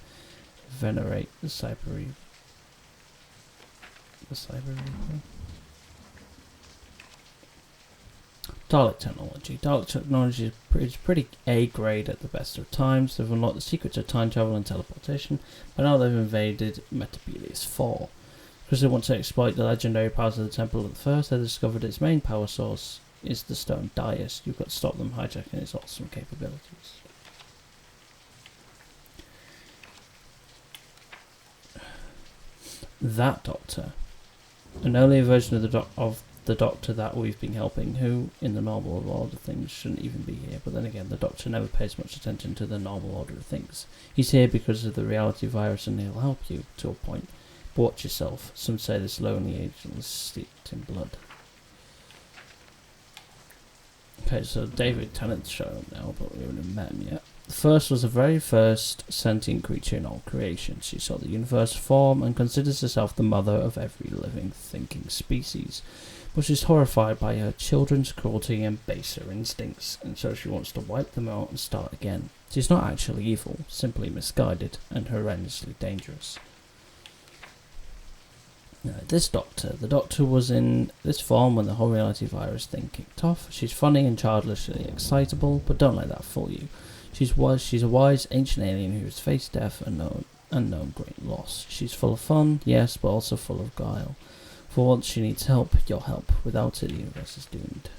venerate the Cyber Reaper. The Cyber Reaper? Dalek technology. Dalek technology is pretty A-grade at the best of times. They've unlocked the secrets of time travel and teleportation, but now they've invaded Metabelius 4. Because they want to exploit the legendary powers of the Temple of the First, they discovered its main power source is the Stone Dais. You've got to stop them hijacking its awesome capabilities. That Doctor, an earlier version of the Doctor that we've been helping, who in the normal order of things shouldn't even be here, but then again the Doctor never pays much attention to the normal order of things. He's here because of the reality virus and he'll help you to a point. But watch yourself. Some say this lonely agent is steeped in blood. Okay, so David Tennant's showing up now, but we haven't met him yet. The first was the very first sentient creature in all creation. She saw the universe form and considers herself the mother of every living, thinking species. But she's horrified by her children's cruelty and baser instincts, and so she wants to wipe them out and start again. She's not actually evil, simply misguided and horrendously dangerous. This Doctor. The Doctor was in this form when the whole reality virus thing kicked off. She's funny and childishly excitable, but don't let that fool you. She's a wise ancient alien who has faced death and known great loss. She's full of fun, yes, but also full of guile. For once she needs help, your help. Without it, the universe is doomed.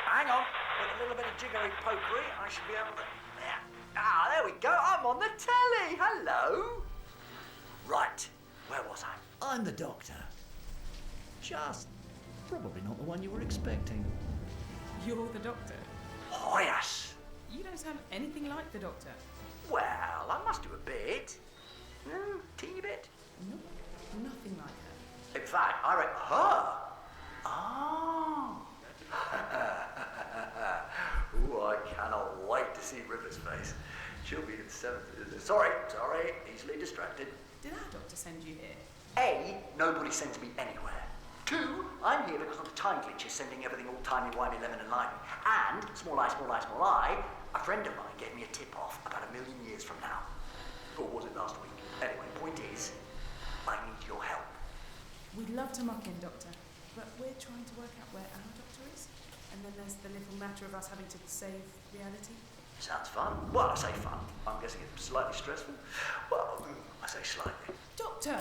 Hang on, with a little bit of jiggery pokery, I should be able to... there we go, I'm on the telly, hello! Right, where was I? I'm the Doctor. Just probably not the one you were expecting. You're the Doctor. Oh, yes. You don't sound anything like the Doctor. Well, I must do a bit. Teeny bit. Nope, nothing like her. In fact, I reckon her. Oh. Ooh, I cannot wait to see River's face. She'll be in 7th. Sorry, easily distracted. Did our Doctor send you here? A, nobody sends me anywhere. 2, I'm here because of the time glitch is sending everything all timey-wimey, lemon and limey. And, small eye, a friend of mine gave me a tip-off about 1,000,000 years from now. Or was it last week? Anyway, point is, I need your help. We'd love to muck in, Doctor, but we're trying to work out where our Doctor is. And then there's the little matter of us having to save reality. Sounds fun. Well, I say fun. I'm guessing it's slightly stressful. Well, I say slightly. Doctor!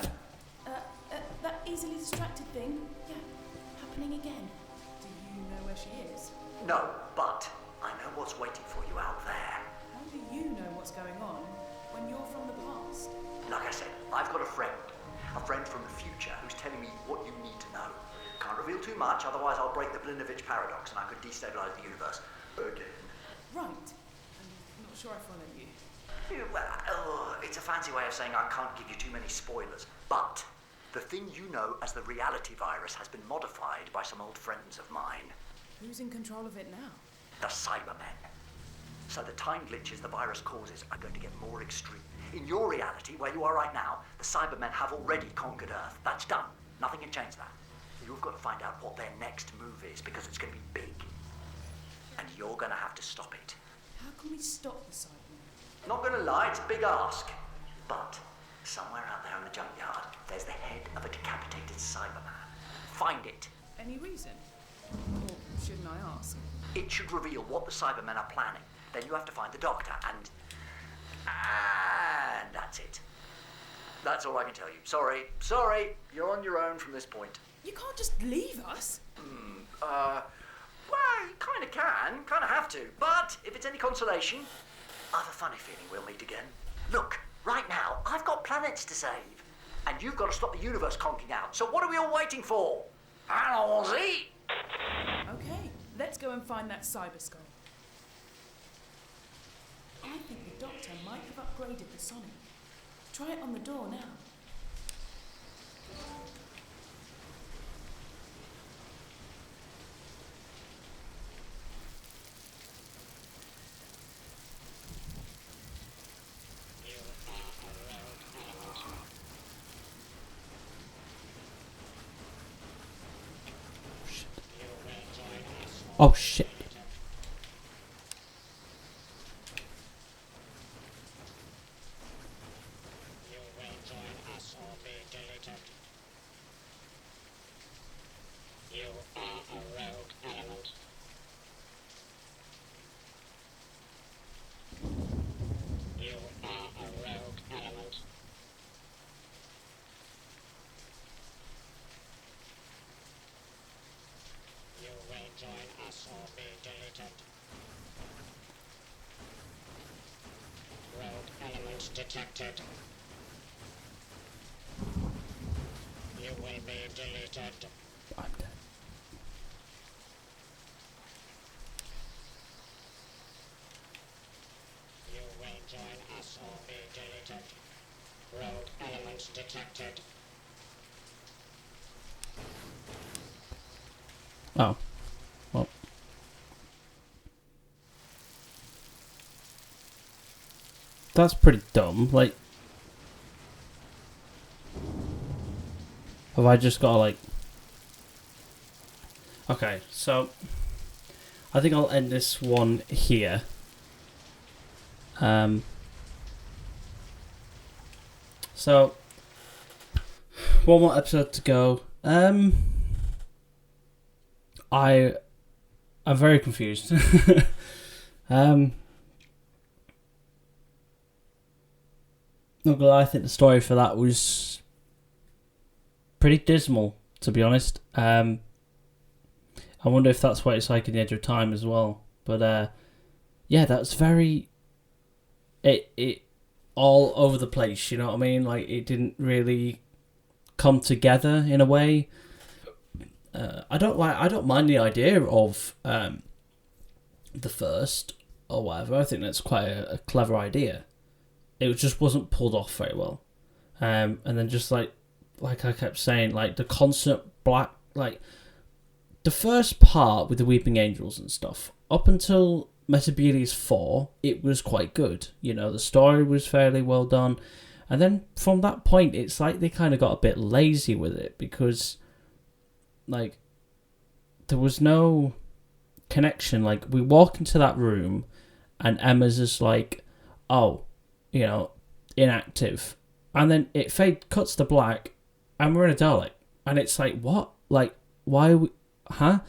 That easily distracted thing? Yeah, happening again. Do you know where she is? No, but I know what's waiting for you out there. How do you know what's going on when you're from the past? Like I said, I've got a friend from the future who's telling me what you need to know. Can't reveal too much, otherwise I'll break the Blinovitch paradox and I could destabilize the universe again. Right. I'm not sure I follow you. It's a fancy way of saying I can't give you too many spoilers, but the thing you know as the reality virus has been modified by some old friends of mine. Who's in control of it now? The Cybermen. So the time glitches the virus causes are going to get more extreme. In your reality, where you are right now, the Cybermen have already conquered Earth. That's done. Nothing can change that. You've got to find out what their next move is, because it's going to be big. And you're going to have to stop it. How can we stop the Cybermen? Not going to lie, it's a big ask. But somewhere out there in the junkyard, there's the head of a decapitated Cyberman. Find it. Any reason? Or shouldn't I ask? It should reveal what the Cybermen are planning. Then you have to find the Doctor, and that's it. That's all I can tell you. Sorry, you're on your own from this point. You can't just leave us. Well, you kind of have to. But if it's any consolation, I've a funny feeling we'll meet again. Look, right now, I've got planets to save. And you've got to stop the universe conking out. So what are we all waiting for? Allons-y! Okay, let's go and find that cyber skull. I think the Doctor might have upgraded the Sonic. Try it on the door now. Oh shit. Detected. You will be deleted. I'm dead. You will join us or be deleted. Rogue elements detected. Oh. Well. That's pretty dumb. Like, have I just got to, like... Okay, so I think I'll end this one here. So one more episode to go. I'm very confused. Not gonna lie, I think the story for that was pretty dismal, to be honest. I wonder if that's what it's like in The Edge of Time as well. But yeah, that's very it all over the place. You know what I mean? Like, it didn't really come together in a way. I don't mind the idea of the first or whatever. I think that's quite a clever idea. It just wasn't pulled off very well. And then just like I kept saying, like the constant black, like the first part with the Weeping Angels and stuff, up until Metebelis 4, it was quite good. You know, the story was fairly well done. And then from that point, it's like they kind of got a bit lazy with it because, like, there was no connection. Like, we walk into that room and Emma's just like, oh, you know, inactive. And then it cuts to black and we're in a Dalek. And it's like, what? Like, why are we... Huh?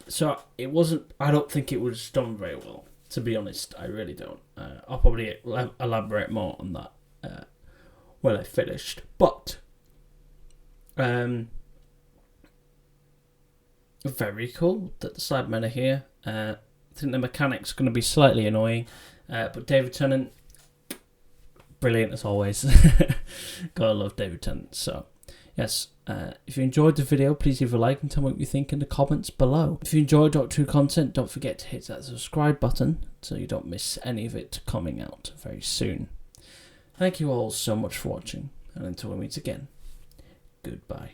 So it wasn't... I don't think it was done very well, to be honest. I really don't. I'll probably elaborate more on that when I finished. But... very cool that the Cybermen are here. I think the mechanic's going to be slightly annoying. But David Tennant... brilliant as always. Gotta love David Tennant. So, yes, if you enjoyed the video, please leave a like and tell me what you think in the comments below. If you enjoy Doctor Who content, don't forget to hit that subscribe button so you don't miss any of it coming out very soon. Thank you all so much for watching, and until we meet again, goodbye.